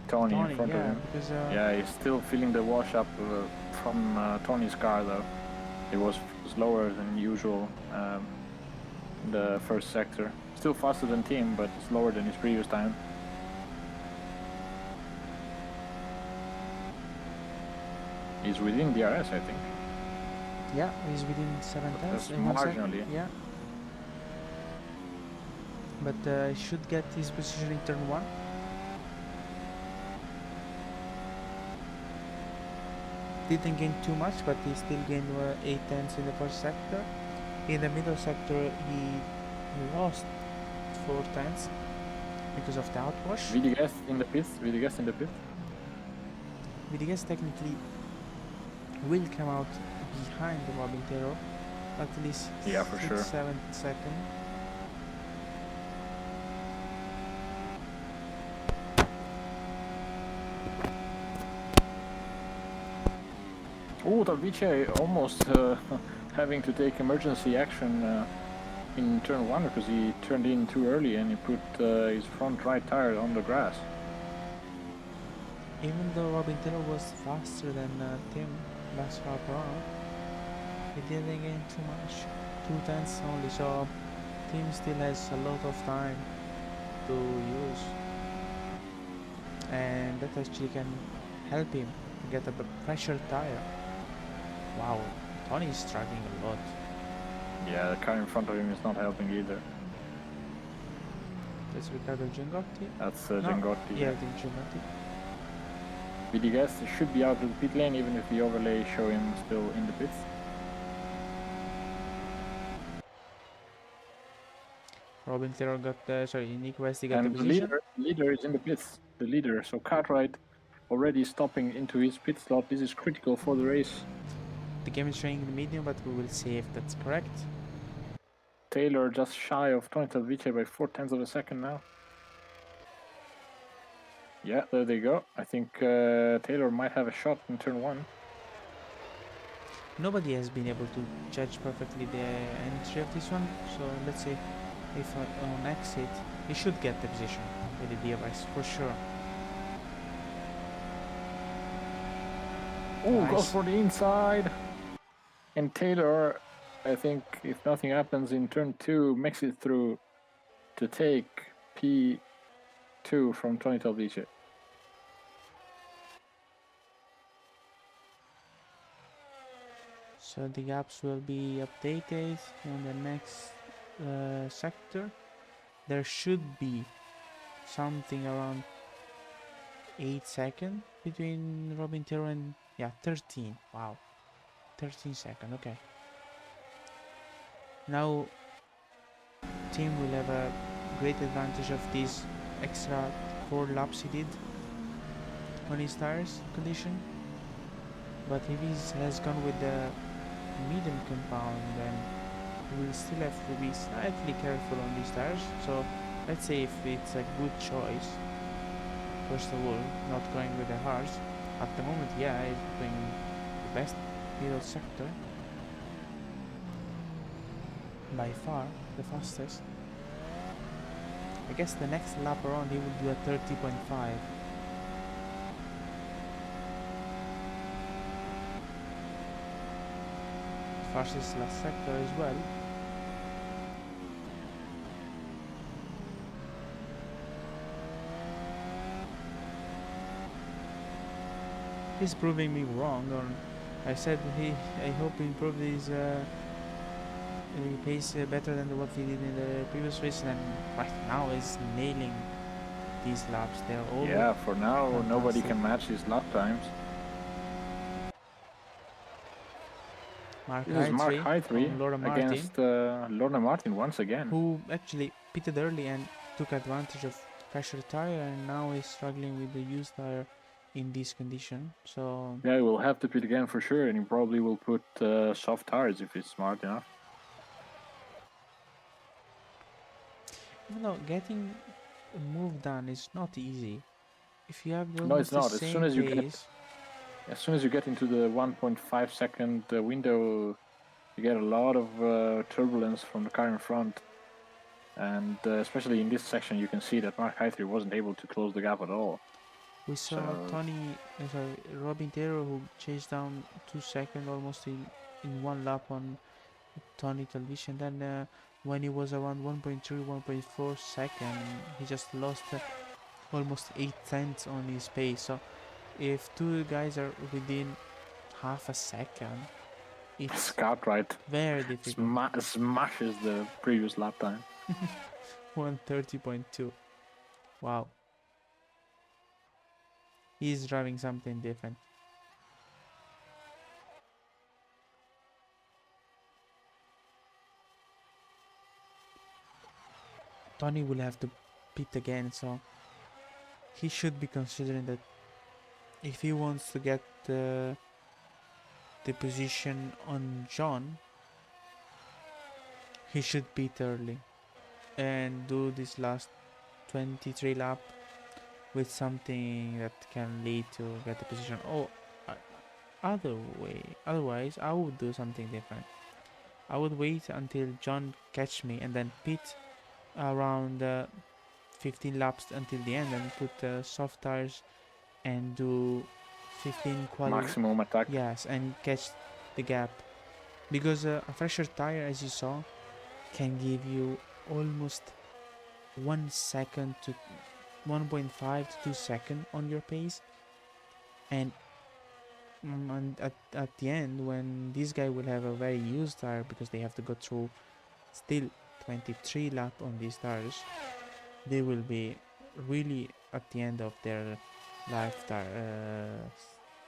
[SPEAKER 2] Tony in front of
[SPEAKER 1] yeah,
[SPEAKER 2] him.
[SPEAKER 1] because
[SPEAKER 2] Yeah, he's still feeling the wash up from Tony's car though. It was slower than usual in the first sector. Still faster than Tim, but slower than his previous time. He's within DRS, I think.
[SPEAKER 1] yeah, he's within 7 tenths.
[SPEAKER 2] That's marginally.
[SPEAKER 1] Yeah. But he should get his position in turn 1. Didn't gain too much, but he still gained 8 tenths in the first sector. In the middle sector, he lost 4 tenths because of the outwash.
[SPEAKER 2] Villegas in the pits.
[SPEAKER 1] Villegas technically will come out behind the Robin Taylor at least
[SPEAKER 2] Yeah, for sure.
[SPEAKER 1] 7 seconds.
[SPEAKER 2] Oh, Talvice almost having to take emergency action in turn 1 because he turned in too early and he put his front right tire on the grass.
[SPEAKER 1] Even though Robin Taylor was faster than Tim last lap around, he didn't gain too much. 2 tenths only, so Tim still has a lot of time to use. And that actually can help him get a pressure tire. Wow, Tony is struggling a lot.
[SPEAKER 2] Yeah, the car in front of him is not helping either.
[SPEAKER 1] That's Riccardo Giangotti.
[SPEAKER 2] That's
[SPEAKER 1] No,
[SPEAKER 2] Giangotti.
[SPEAKER 1] Yeah, I think Giangotti.
[SPEAKER 2] Villegas should be out of the pit lane even if the overlay show him still in the pits.
[SPEAKER 1] Robin Taylor got Nick Westy got
[SPEAKER 2] And
[SPEAKER 1] the position.
[SPEAKER 2] the leader is in the pits. The leader, so Cartwright already stopping into his pit slot. This is critical for the race.
[SPEAKER 1] The game is showing the medium, but we will see if that's correct.
[SPEAKER 2] Taylor just shy of Tony Talvice by 4/10 of a second now. Yeah, there they go. I think Taylor might have a shot in turn 1.
[SPEAKER 1] Nobody has been able to judge perfectly the entry of this one, so let's see if on exit he should get the position with the device for sure.
[SPEAKER 2] Oh,
[SPEAKER 1] Nice.
[SPEAKER 2] goes for the inside. And Taylor, I think if nothing happens in turn 2, makes it through to take P2 from Tony Talvice.
[SPEAKER 1] So the gaps will be updated in the next sector. There should be something around 8 seconds between Robin Taylor and 13. Wow, 13 seconds. Okay. Now Tim will have a great advantage of these extra 4 laps he did on his tires condition. But if he has gone with the medium compound, then we will still have to be slightly careful on these tires. So let's say if it's a good choice, first of all, not going with the hards. At the moment, he's doing the best middle sector. By far, the fastest. I guess the next lap around he will do a 30.5. Fastest last sector as well. He's proving me wrong, or I said I hope he improved his pace better than what he did in the previous race, and right now is nailing these laps. They're all
[SPEAKER 2] For now,
[SPEAKER 1] fantastic.
[SPEAKER 2] nobody can match his lap times. This is Mark Hythree against Lorna Martin once again.
[SPEAKER 1] Who actually pitted early and took advantage of pressure tire, and now is struggling with the used tire in this condition. So
[SPEAKER 2] yeah, he will have to pit again for sure, and he probably will put soft tires if he's smart enough.
[SPEAKER 1] even though getting a move done is not easy, if you have
[SPEAKER 2] No, it's not.
[SPEAKER 1] as soon as
[SPEAKER 2] you get into the 1.5 second window, you get a lot of turbulence from the car in front, and especially in this section, you can see that Mark Hythree wasn't able to close the gap at all.
[SPEAKER 1] We saw Robin Taylor, who chased down 2 seconds almost in one lap on Tony television. Then when he was around 1.3, 1.4 second, he just lost almost 8 tenths on his pace. So if two guys are within half a second, it's
[SPEAKER 2] Cartwright
[SPEAKER 1] very difficult.
[SPEAKER 2] smashes the previous lap time.
[SPEAKER 1] 130.2. Wow. He's driving something different. Tony will have to pit again, so he should be considering that if he wants to get the position on John, he should pit early and do this last 23 lap with something that can lead to get the position. Otherwise I would do something different. I would wait until John catch me and then pit around 15 laps until the end and put soft tires and do 15
[SPEAKER 2] maximum attack.
[SPEAKER 1] Yes, and catch the gap, because a fresher tire, as you saw, can give you almost 1 second to 1.5 to 2 seconds on your pace, and at the end, when this guy will have a very used tire, because they have to go through still 23 lap on these tires, they will be really at the end of their life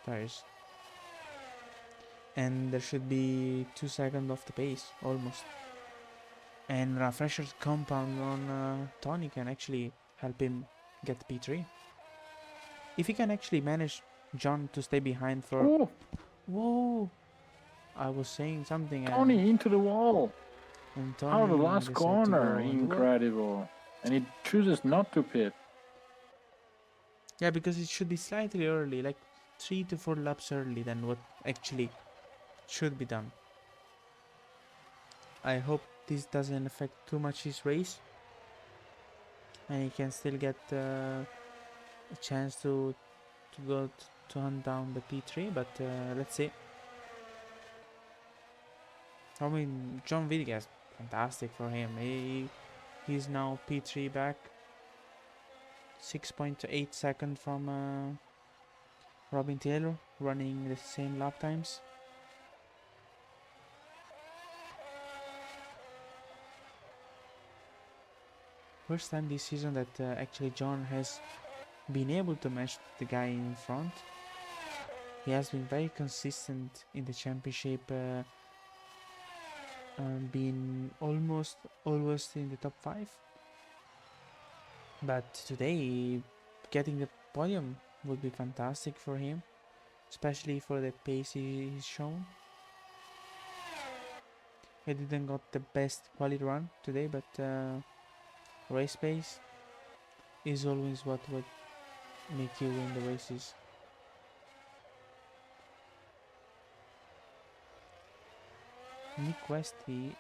[SPEAKER 1] tires, and there should be 2 seconds off the pace almost. And Refresher's compound on Tony can actually help him get P3 if he can actually manage John to stay behind for.
[SPEAKER 2] Oh,
[SPEAKER 1] whoa, I was saying something.
[SPEAKER 2] Tony into the wall.
[SPEAKER 1] And Tony
[SPEAKER 2] out of the last corner. Incredible. And he chooses not to pit.
[SPEAKER 1] Yeah, because it should be slightly early, like 3 to 4 laps early than what actually should be done. I hope this doesn't affect too much his race, and he can still get a chance to go to hunt down the P3, but let's see. I mean, John Villegas, fantastic for him. He's now P3 back, 6.8 seconds from Robin Taylor, running the same lap times. First time this season that actually John has been able to match the guy in front. He has been very consistent in the championship, being almost always in the top 5. But today, getting the podium would be fantastic for him, especially for the pace he's shown. He didn't got the best quality run today, but race pace is always what would make you win the races. Nick Westy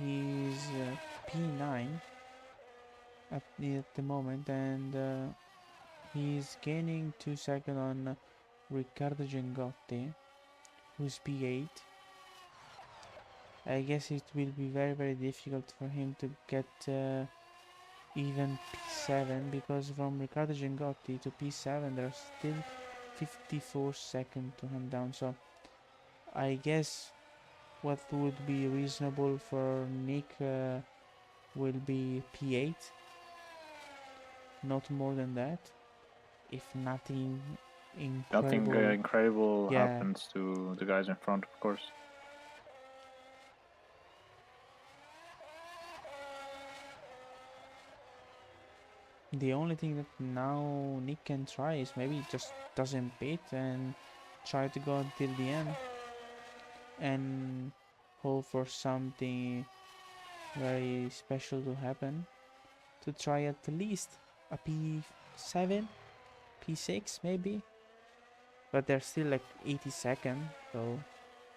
[SPEAKER 1] is P9 at the moment, and he's gaining 2 seconds on Riccardo Gengotti, who's P8. I guess it will be very, very difficult for him to get even P7, because from Riccardo Gengotti to P7 there's still 54 seconds to hunt down. So I guess what would be reasonable for Nick will be P8, not more than that, if nothing
[SPEAKER 2] Nothing
[SPEAKER 1] incredible.
[SPEAKER 2] incredible
[SPEAKER 1] Yeah.
[SPEAKER 2] happens to the guys in front, of course.
[SPEAKER 1] The only thing that now Nick can try is maybe just doesn't pit and try to go until the end and hope for something very special to happen, to try at least a P7, P6 maybe, but they're still like 80-second, so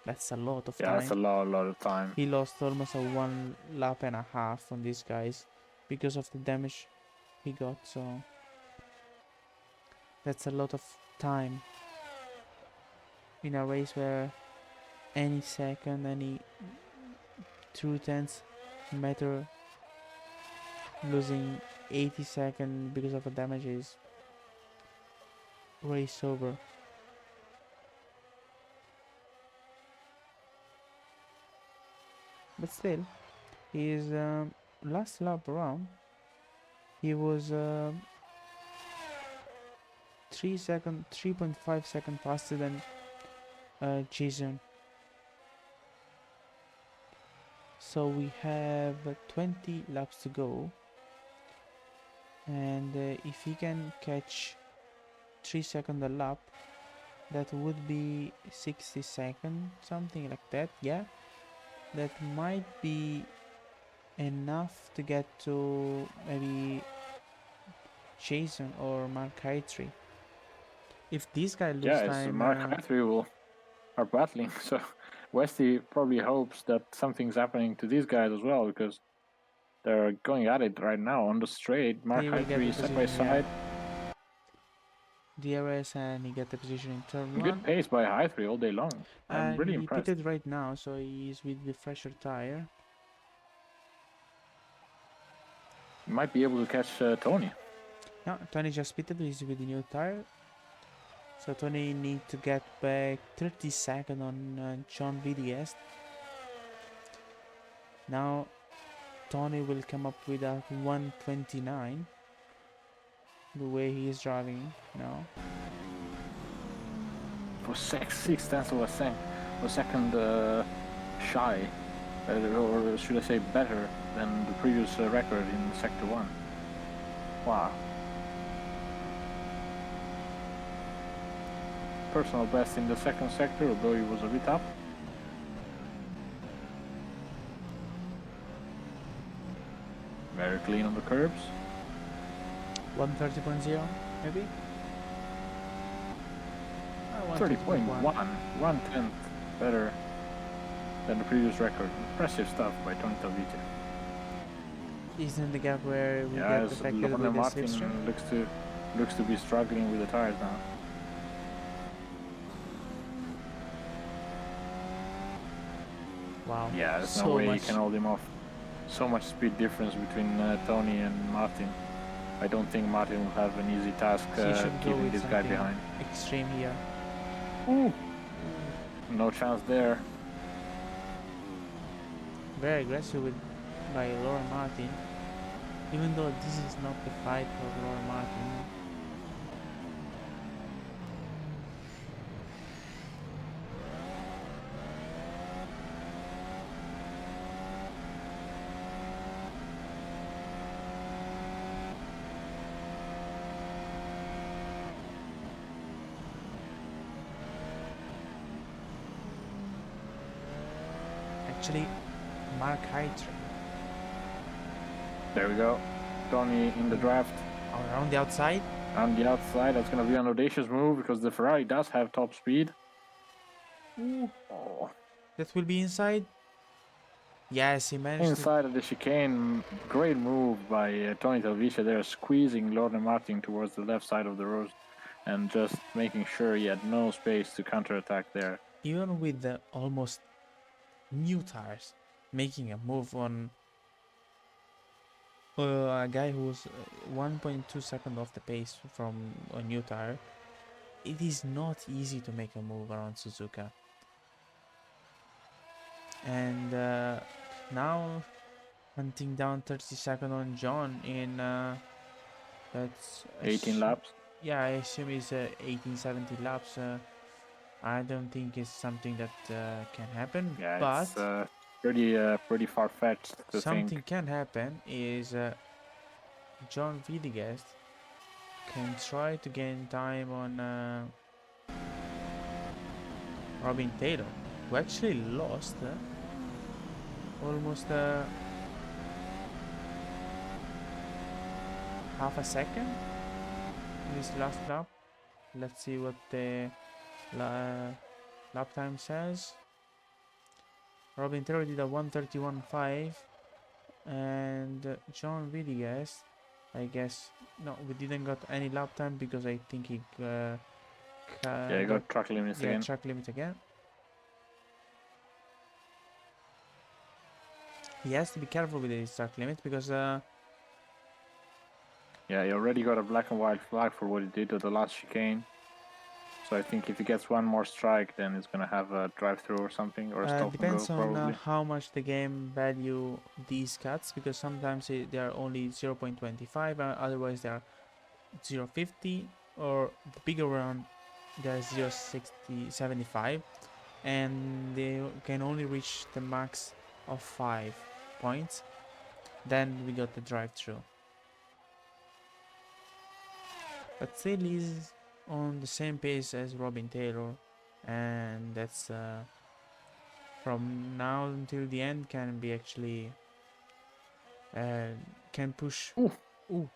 [SPEAKER 1] that's a lot of time.
[SPEAKER 2] Yeah, that's a lot of time.
[SPEAKER 1] He lost almost a 1 lap and a half on these guys because of the damage he got, so that's a lot of time in a race where any second, any 2/10 matter. Losing 80-second because of a damage is race over. But still, his last lap around, he was 3.5 seconds faster than Jason. So we have 20 laps to go, and if he can catch 3 seconds a lap, that would be 60 seconds, something like that. Yeah, that might be enough to get to maybe Jason or Mark Hitry. If this guy loses time,
[SPEAKER 2] Mark Hitry are battling, so Westy probably hopes that something's happening to these guys as well, because they're going at it right now on the straight. Mark Hitry side by side.
[SPEAKER 1] DRS, and he get the position in turn 1.
[SPEAKER 2] Good pace by Hitry all day long. I'm really impressed.
[SPEAKER 1] He pitted right now, so he's with the fresher tire.
[SPEAKER 2] He might be able to catch Tony.
[SPEAKER 1] No, Tony just pitted. He's with the new tire. So Tony need to get back 30 seconds on John VDS. Now Tony will come up with a 129. The way he is driving now.
[SPEAKER 2] For 6/10 of a second shy, or should I say better than the previous record in Sector 1. Wow. Personal best in the second sector, although he was a bit up. Very clean on the curbs.
[SPEAKER 1] 130.0 maybe?
[SPEAKER 2] 30.1, 1/10 better than the previous record. Impressive stuff by Tony Talvita.
[SPEAKER 1] Isn't the gap where we get affected with the
[SPEAKER 2] Martin
[SPEAKER 1] slipstream?
[SPEAKER 2] looks to be struggling with the tires now.
[SPEAKER 1] Wow.
[SPEAKER 2] Yeah, there's no way you can hold him off. So much speed difference between Tony and Martin. I don't think Martin will have an easy task keeping this guy behind.
[SPEAKER 1] Extreme here.
[SPEAKER 2] Ooh. No chance there.
[SPEAKER 1] Very aggressive by Laura Martin. Even though this is not the fight for Laura Martin. Actually, Mark Hitry.
[SPEAKER 2] There we go. Tony in the draft.
[SPEAKER 1] Around the outside?
[SPEAKER 2] On the outside, that's going to be an audacious move because the Ferrari does have top speed.
[SPEAKER 1] Ooh.
[SPEAKER 2] Oh.
[SPEAKER 1] That will be inside? Yes, he managed
[SPEAKER 2] inside of the chicane. Great move by Tony Talvita there, squeezing Lorne Martin towards the left side of the road and just making sure he had no space to counterattack there.
[SPEAKER 1] Even with the almost new tires, making a move on a guy who's 1.2 seconds off the pace from a new tire, it is not easy to make a move around Suzuka. And now hunting down 30 seconds on John in that's
[SPEAKER 2] 18 laps.
[SPEAKER 1] Yeah, I assume it's 1870 laps. I don't think it's something that can happen,
[SPEAKER 2] Yeah,
[SPEAKER 1] but
[SPEAKER 2] it's pretty far-fetched to
[SPEAKER 1] something
[SPEAKER 2] think.
[SPEAKER 1] can happen is John Videgast can try to gain time on Robin Taylor, who actually lost almost half a second in this last lap. Let's see what the lap time says. Robin Taylor did a 1:31.5, and John Videgast, I guess, no, we didn't got any lap time because I think he
[SPEAKER 2] Yeah, you got track limits again.
[SPEAKER 1] Track limit again. He has to be careful with his track limit because
[SPEAKER 2] yeah, he already got a black and white flag for what he did to the last chicane. So I think if he gets one more strike, then he's gonna have a drive-through or something, or a stop and go
[SPEAKER 1] depends on
[SPEAKER 2] probably.
[SPEAKER 1] how much the game value these cuts, because sometimes they are only 0.25, otherwise they are 0.50, or the bigger one they're 0.6075, and they can only reach the max of 5 points. Then we got the drive-through, but still he's on the same pace as Robin Taylor, and that's from now until the end can be actually can push. Ooh,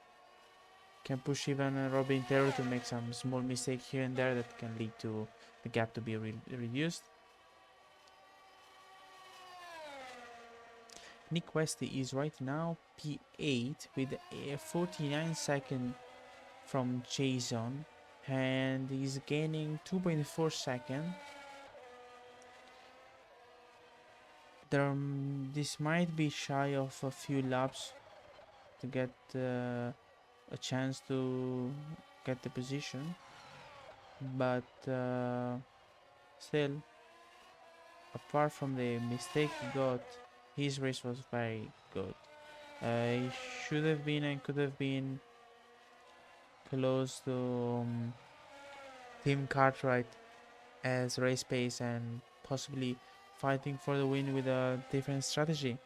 [SPEAKER 1] can push even Robin Taylor to make some small mistake here and there that can lead to the gap to be reduced. Nick Westy is right now P8 with a 49 second from Jason, and he's gaining 2.4 second. This might be shy of a few laps to get a chance to get the position, but still, apart from the mistake he got, his race was very good. He should have been and could have been close to Tim Cartwright as race pace and possibly fighting for the win with a different strategy.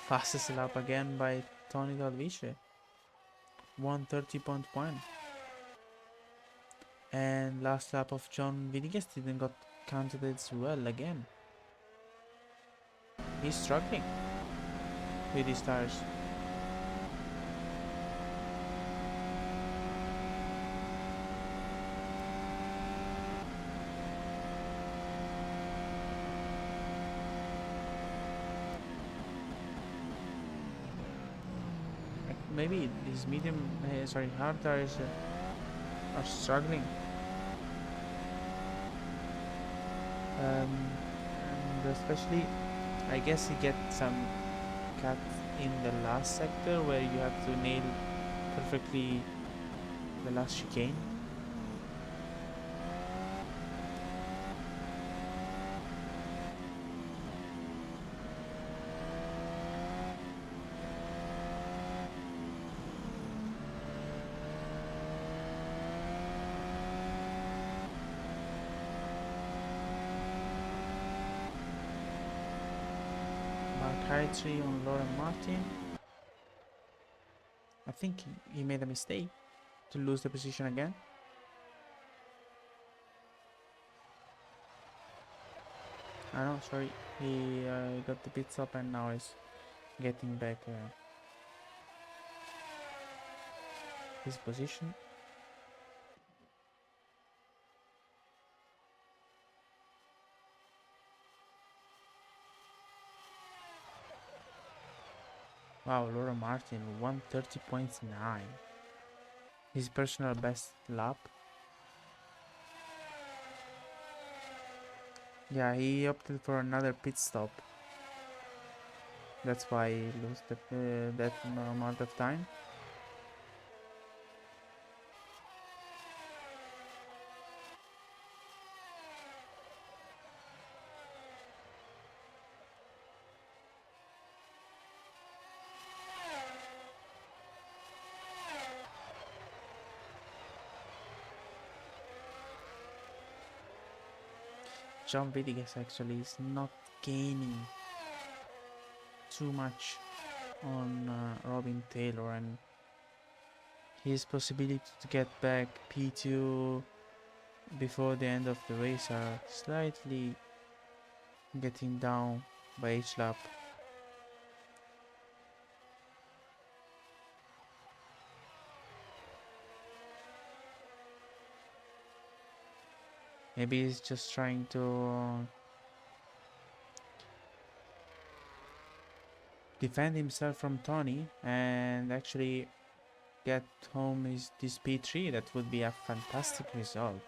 [SPEAKER 1] Fastest lap again by Tony Dalvice, 1:30.1. And last lap of John Vidigas didn't got counted as well again. He's struggling with his tires. Maybe these hard tires are struggling. And especially, I guess you get some cut in the last sector where you have to nail perfectly the last chicane. Tree on Laura Martin. I think he made a mistake to lose the position again. I know, sorry. He got the pit stop and now is getting back his position. Wow, Laura Martin 1:30.9. His personal best lap. Yeah, he opted for another pit stop. That's why he lost that amount of time. John Vitiges actually is not gaining too much on Robin Taylor, and his possibility to get back P2 before the end of the race are slightly getting down by each lap. Maybe he's just trying to defend himself from Tony and actually get home this P3. That would be a fantastic result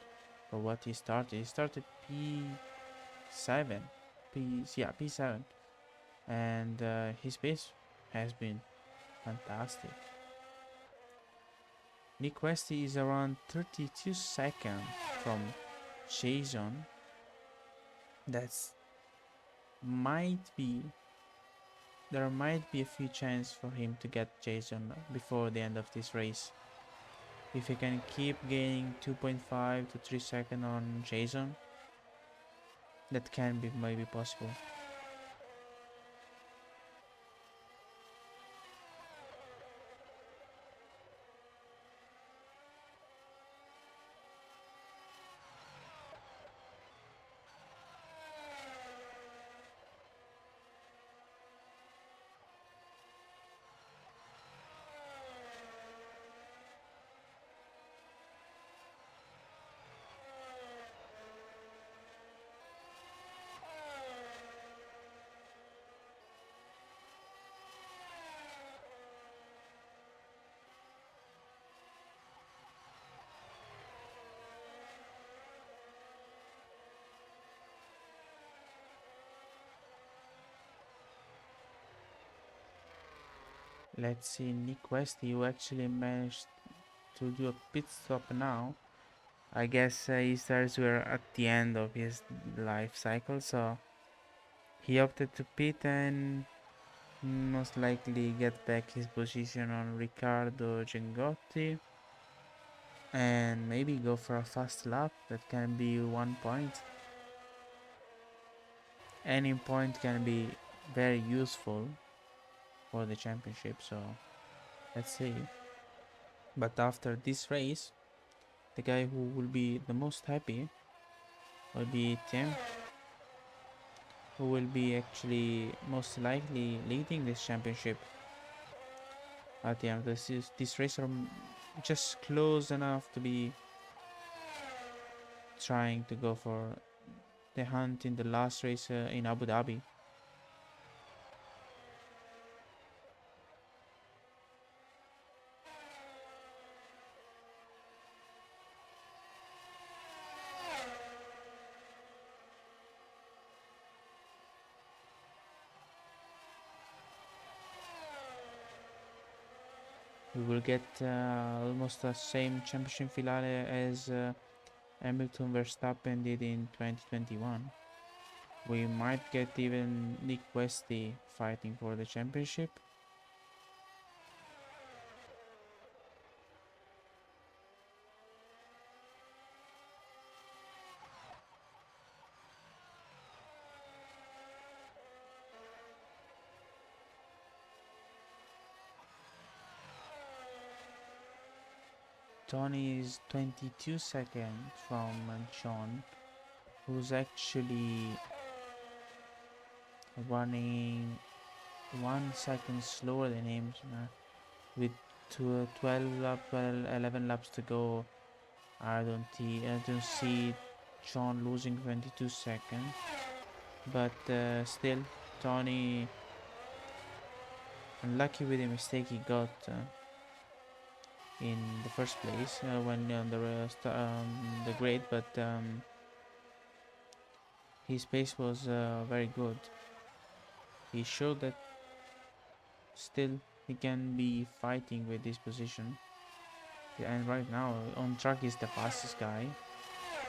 [SPEAKER 1] for what he started. He started P7, P7, and his pace has been fantastic. Nick Westy is around 32 seconds from Jason. That's there might be a few chances for him to get Jason before the end of this race. If he can keep gaining 2.5 to 3 seconds on Jason, that can be maybe possible. Let's see, Nick Westy, who actually managed to do a pit stop now. I guess his tires were at the end of his life cycle, so he opted to pit and most likely get back his position on Riccardo Gengotti and maybe go for a fast lap. That can be 1 point. Any point can be very useful for the championship, so let's see. But after this race, the guy who will be the most happy will be Tim, who will be actually most likely leading this championship at the end of this race, are just close enough to be trying to go for the hunt in the last race in Abu Dhabi. We will get almost the same championship finale as Hamilton Verstappen did in 2021. We might get even Nick Westy fighting for the championship. Tony is 22 seconds from John, who's actually running 1 second slower than him with 11 laps to go. I don't see John losing 22 seconds, but still, Tony unlucky with the mistake he got in the first place when on the grid, but His pace was very good. He showed that still he can be fighting with this position. And right now on track he's the fastest guy.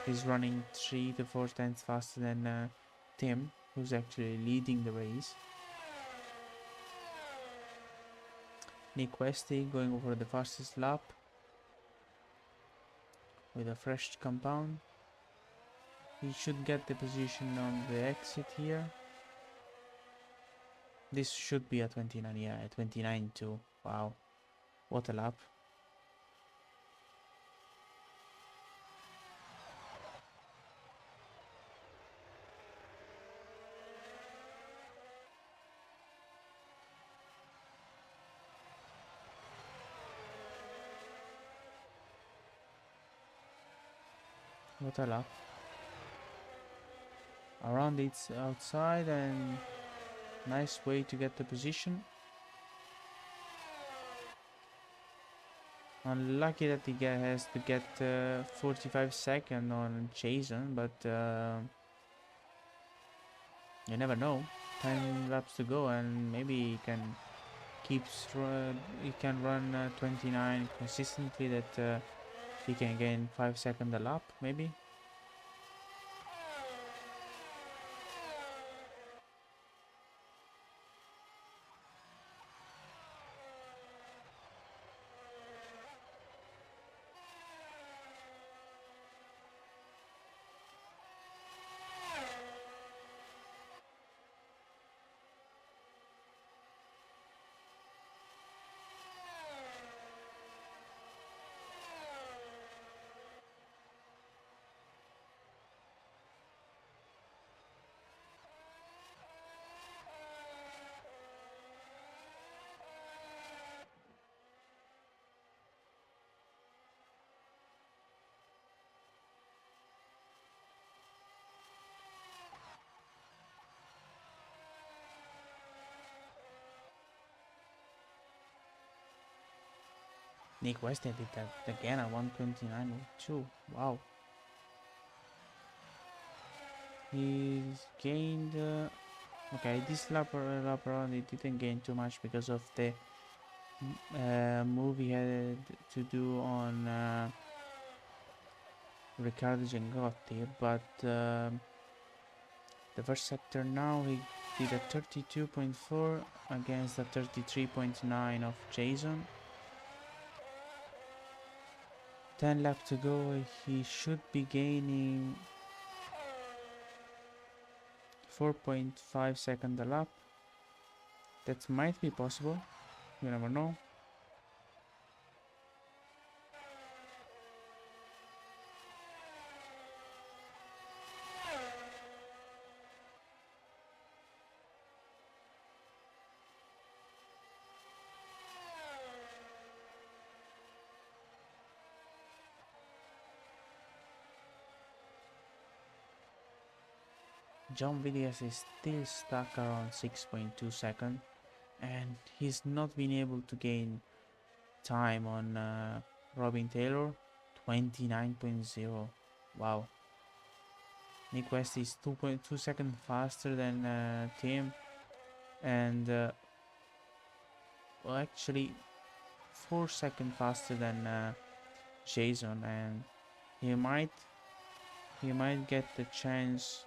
[SPEAKER 1] He's running 3 to 4 tenths faster than Tim, who's actually leading the race. Nick Westy going over the fastest lap with a fresh compound. He should get the position on the exit here. This should be a 29, yeah, a 29 too. Wow, what a lap. What a lap. Around it's outside and nice way to get the position. Unlucky that he has to get 45 seconds on Jason, but you never know. 10 laps to go, and maybe he can he can run 29 consistently. That he can gain 5 seconds a lap, maybe. Nick Weston did that again at 129.2. Wow. He's gained. Okay, this lap around he didn't gain too much because of the move he had to do on Riccardo Giangotti, but the first sector now he did a 32.4 against a 33.9 of Jason. 10 laps to go, he should be gaining 4.5 seconds a lap. That might be possible, you never know. John Villiers is still stuck around 6.2 seconds, and he's not been able to gain time on Robin Taylor. 29.0. Wow. Nick West is 2.2 seconds faster than Tim, and well, actually 4 seconds faster than Jason, and he might get the chance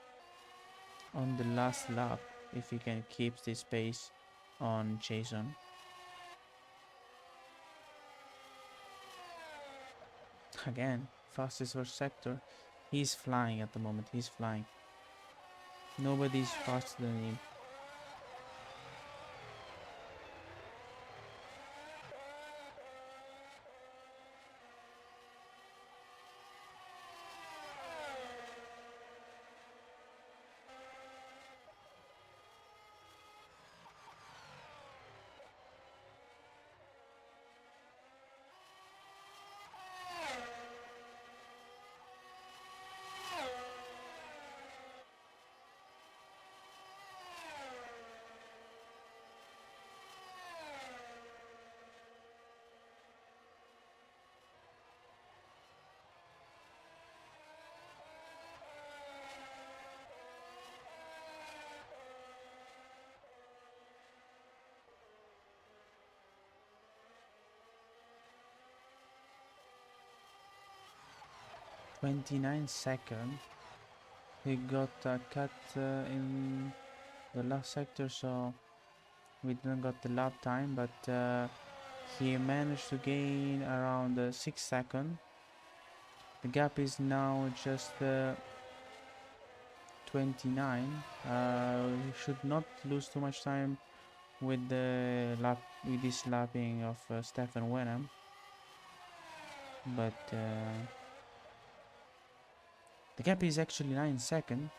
[SPEAKER 1] on the last lap if he can keep this pace on Jason. Again, fastest first sector. He's flying at the moment. He's flying. Nobody's faster than him. 29 seconds. He got a cut in the last sector, so we didn't got the lap time, but he managed to gain around 6 seconds. The gap is now just 29. We should not lose too much time with this lapping of Stefan Wenham, but the gap is actually 9 seconds.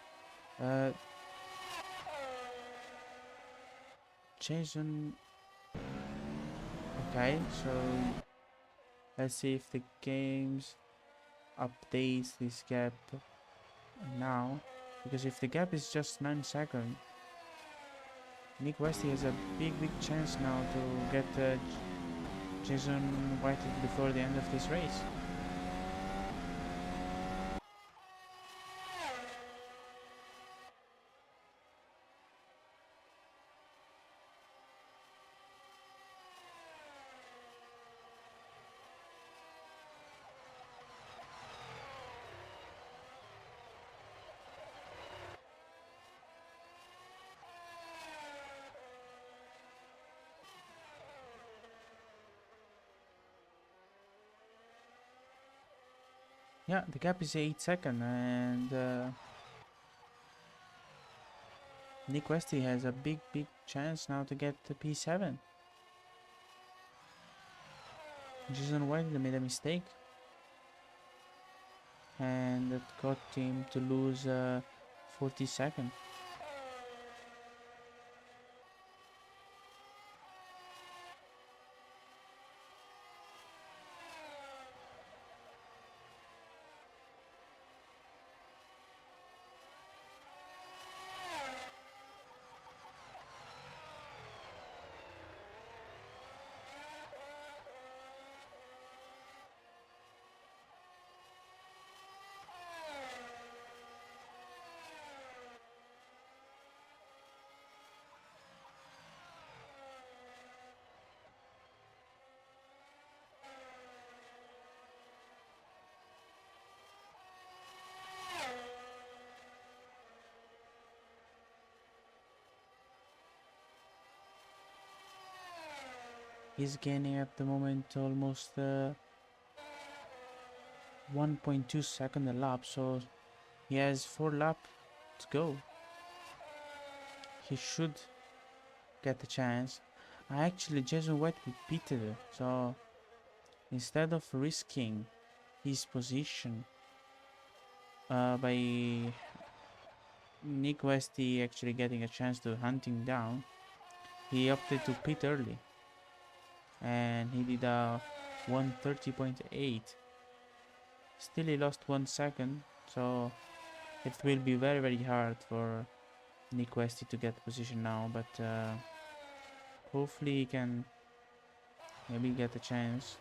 [SPEAKER 1] Jason. Okay, so let's see if the games updates this gap now, because if the gap is just 9 seconds, Nick Westy has a big chance now to get Jason Whited before the end of this race. Yeah, the gap is 8 seconds, and Nick Westy has a big chance now to get the P7. Jason White made a mistake, and that got him to lose 40 seconds. He's gaining at the moment almost 1.2 seconds a lap, so he has 4 laps to go. He should get a chance. Actually, Jason White repeated, so instead of risking his position by Nick Westy actually getting a chance to hunt him down, he opted to pit early, and he did a 1:30.8. Still, he lost 1 second, so it will be very hard for Nick Westy to get position now, but hopefully he can maybe get a chance.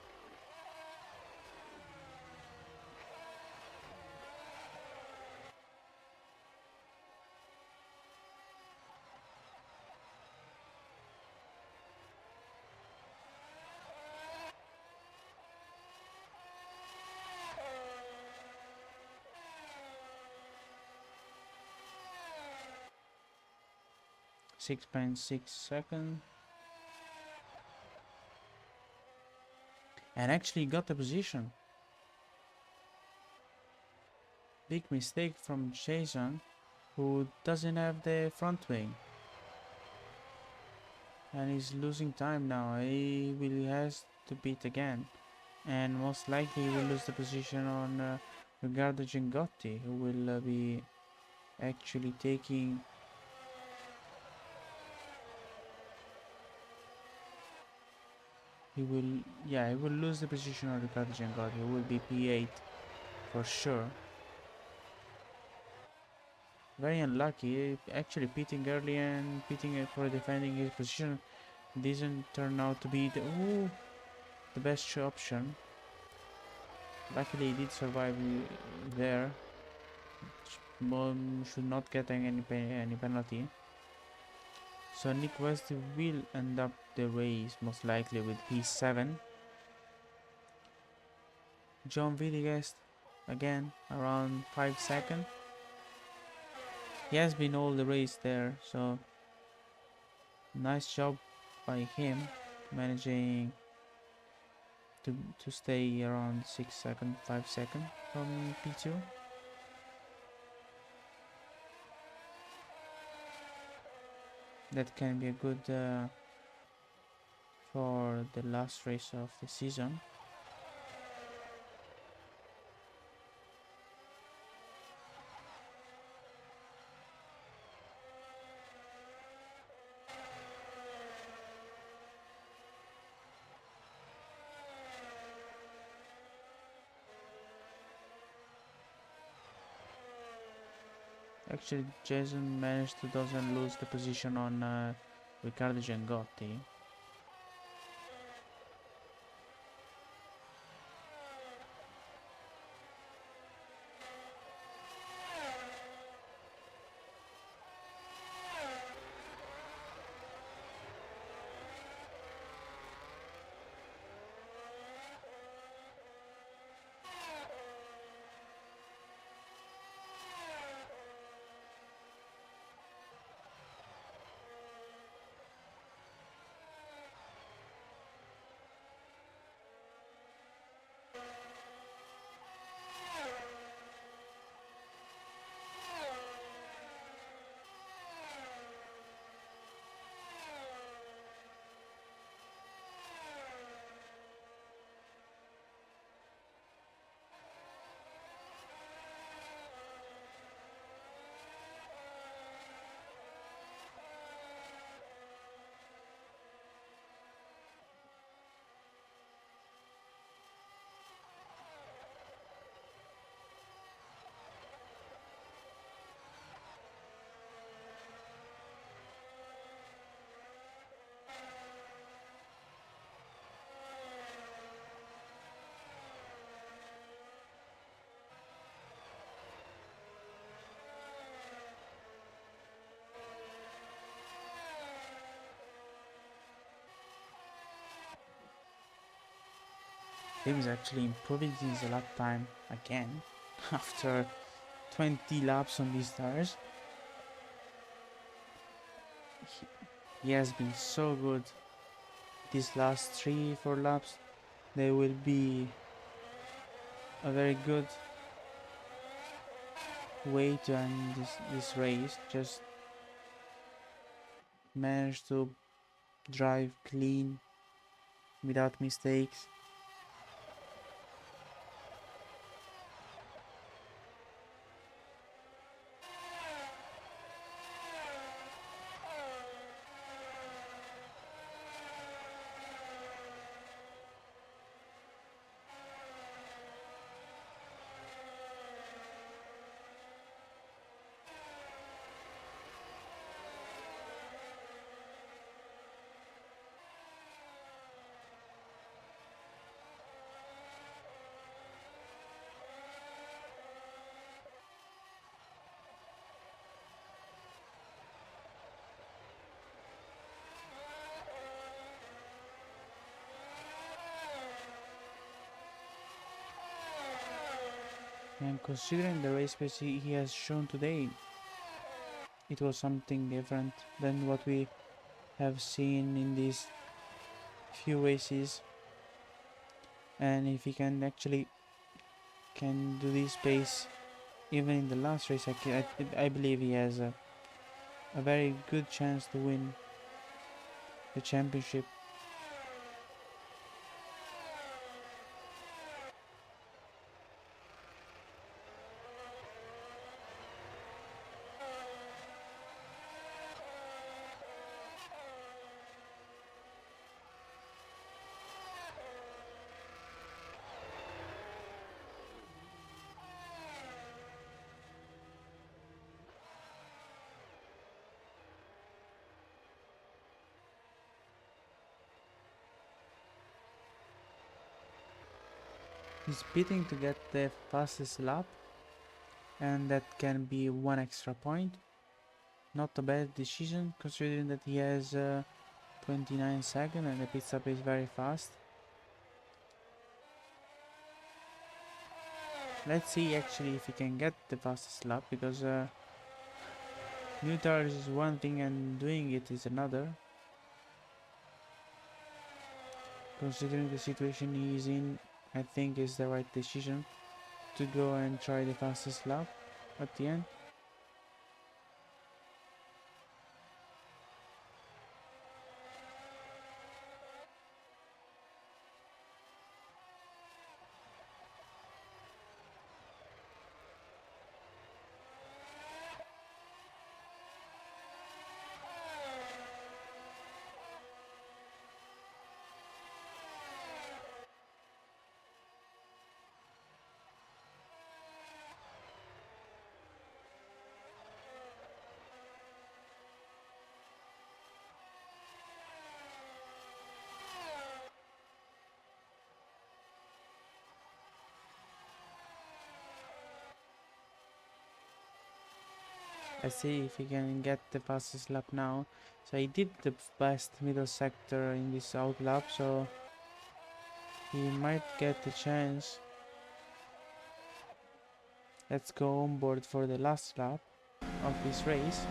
[SPEAKER 1] Six 6.6 seconds, and actually got the position. Big mistake from Jason, who doesn't have the front wing, and he's losing time now. He will has to beat again, and most likely he will lose the position on Riccardo Gingotti, who will be actually taking he will lose the position on Riccardo Gingotti. He will be P8 for sure. Very unlucky, actually pitting early and pitting for defending his position didn't turn out to be the best option. Luckily he did survive there. Should not get any penalty. So Nick West will end up the race most likely with P7. John Villegas again around 5 seconds. He has been all the race there, so nice job by him managing to stay around 6 seconds, 5 seconds from P2. That can be a good for the last race of the season. Actually, Jason managed to doesn't lose the position on Riccardo Giangotti. Tim is actually improving his lap time again after 20 laps on these tires. He has been so good these last 3-4 laps. They will be a very good way to end this race. Just manage to drive clean without mistakes. And considering the race pace he has shown today, it was something different than what we have seen in these few races. And if he can actually can do this pace even in the last race, I believe he has a very good chance to win the championship. He's beating to get the fastest lap, and that can be one extra point. Not a bad decision considering that he has 29 seconds and the pit stop is very fast. Let's see actually if he can get the fastest lap, because new tires is one thing and doing it is another. Considering the situation he's in, I think is the right decision to go and try the fastest lap at the end. Let's see if he can get the fastest lap now. So he did the best middle sector in this out lap, so he might get the chance. Let's go on board for the last lap of this race.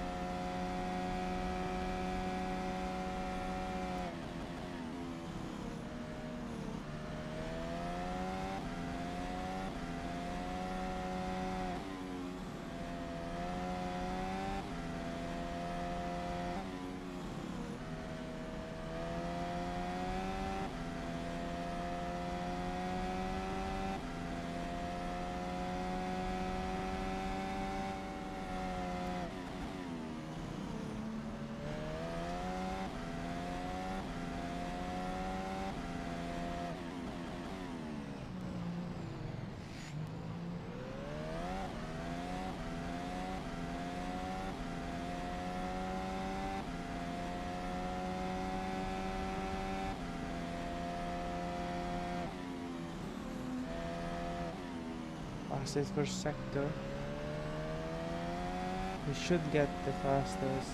[SPEAKER 1] Fastest first sector. We should get the fastest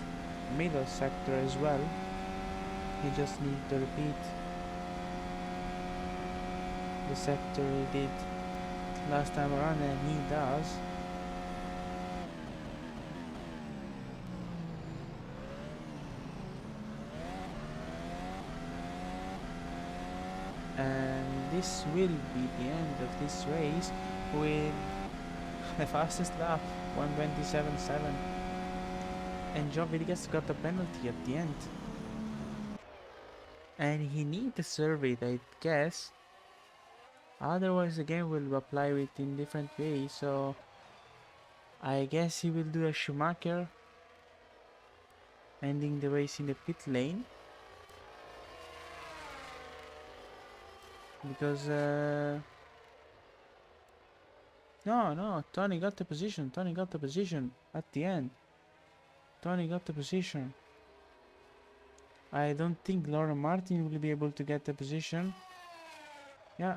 [SPEAKER 1] middle sector as well. He just needs to repeat the sector he did last time around, and he does. And this will be the end of this race with the fastest lap, 1:27.7. And John Villegas got a penalty at the end. And he needs to serve it, I guess. Otherwise the game will apply it in different ways, so I guess he will do a Schumacher, ending the race in the pit lane. Because no, Tony got the position. Tony got the position at the end. Tony got the position. I don't think Laura Martin will be able to get the position. Yeah,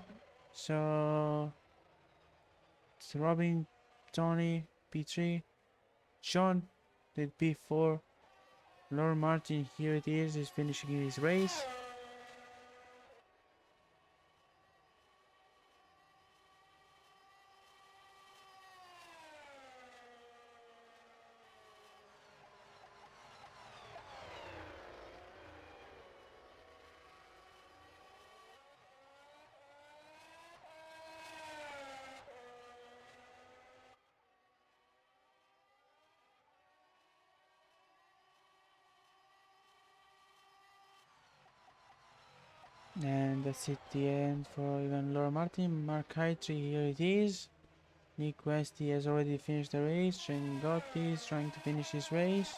[SPEAKER 1] so it's Robin, Tony, P3, John did P4. Laura Martin, here it is finishing his race. And that's it, the end for even Laura Martin. Mark Heitri, here it is. Nick Westy has already finished the race. Shane Gotti is trying to finish his race.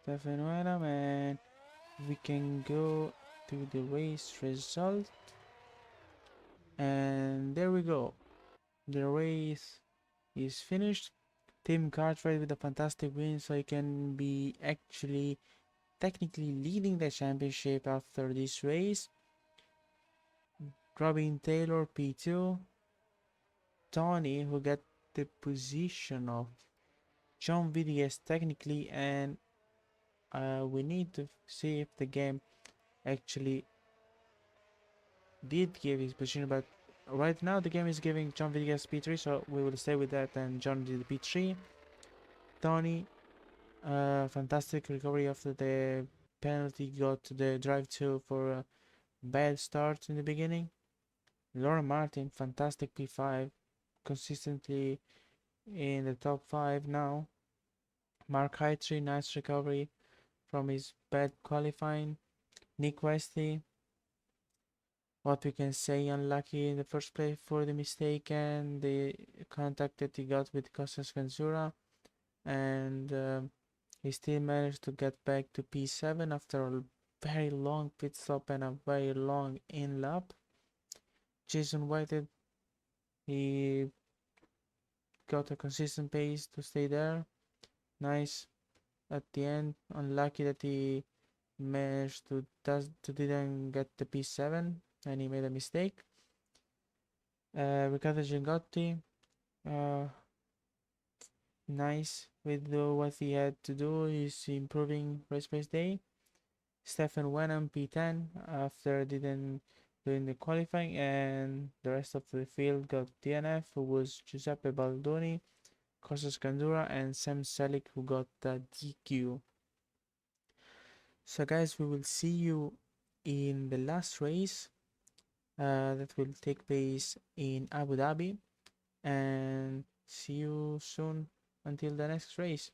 [SPEAKER 1] Stefan Adam, and we can go to the race result. And there we go. The race is finished. Tim Cartwright with a fantastic win, so he can be actually technically leading the championship after this race. Robin Taylor P2. Tony, who got the position of John Villegas technically, and we need to see if the game actually did give his position, but Right now the game is giving John Villegas P3, so we will stay with that, and John did P3. Tony, fantastic recovery after the penalty, got the drive 2 for a bad start in the beginning. Laura Martin, fantastic P5, consistently in the top 5 now. Mark Heitry, nice recovery from his bad qualifying. Nick Westley, what we can say, unlucky in the first place for the mistake and the contact that he got with Costas Canzura, and he still managed to get back to P7 after a very long pit stop and a very long in lap. Jason Whitehead, he got a consistent pace to stay there. Nice at the end. Unlucky that he managed to didn't get the P7 and he made a mistake. Riccardo Gingotti, nice with what he had to do. He's improving race pace day. Stefan Wenham P10 after didn't doing the qualifying, and the rest of the field got DNF, who was Giuseppe Baldoni, Costas Gandura, and Sam Selick, who got the DQ. So guys, we will see you in the last race that will take place in Abu Dhabi, and see you soon until the next race.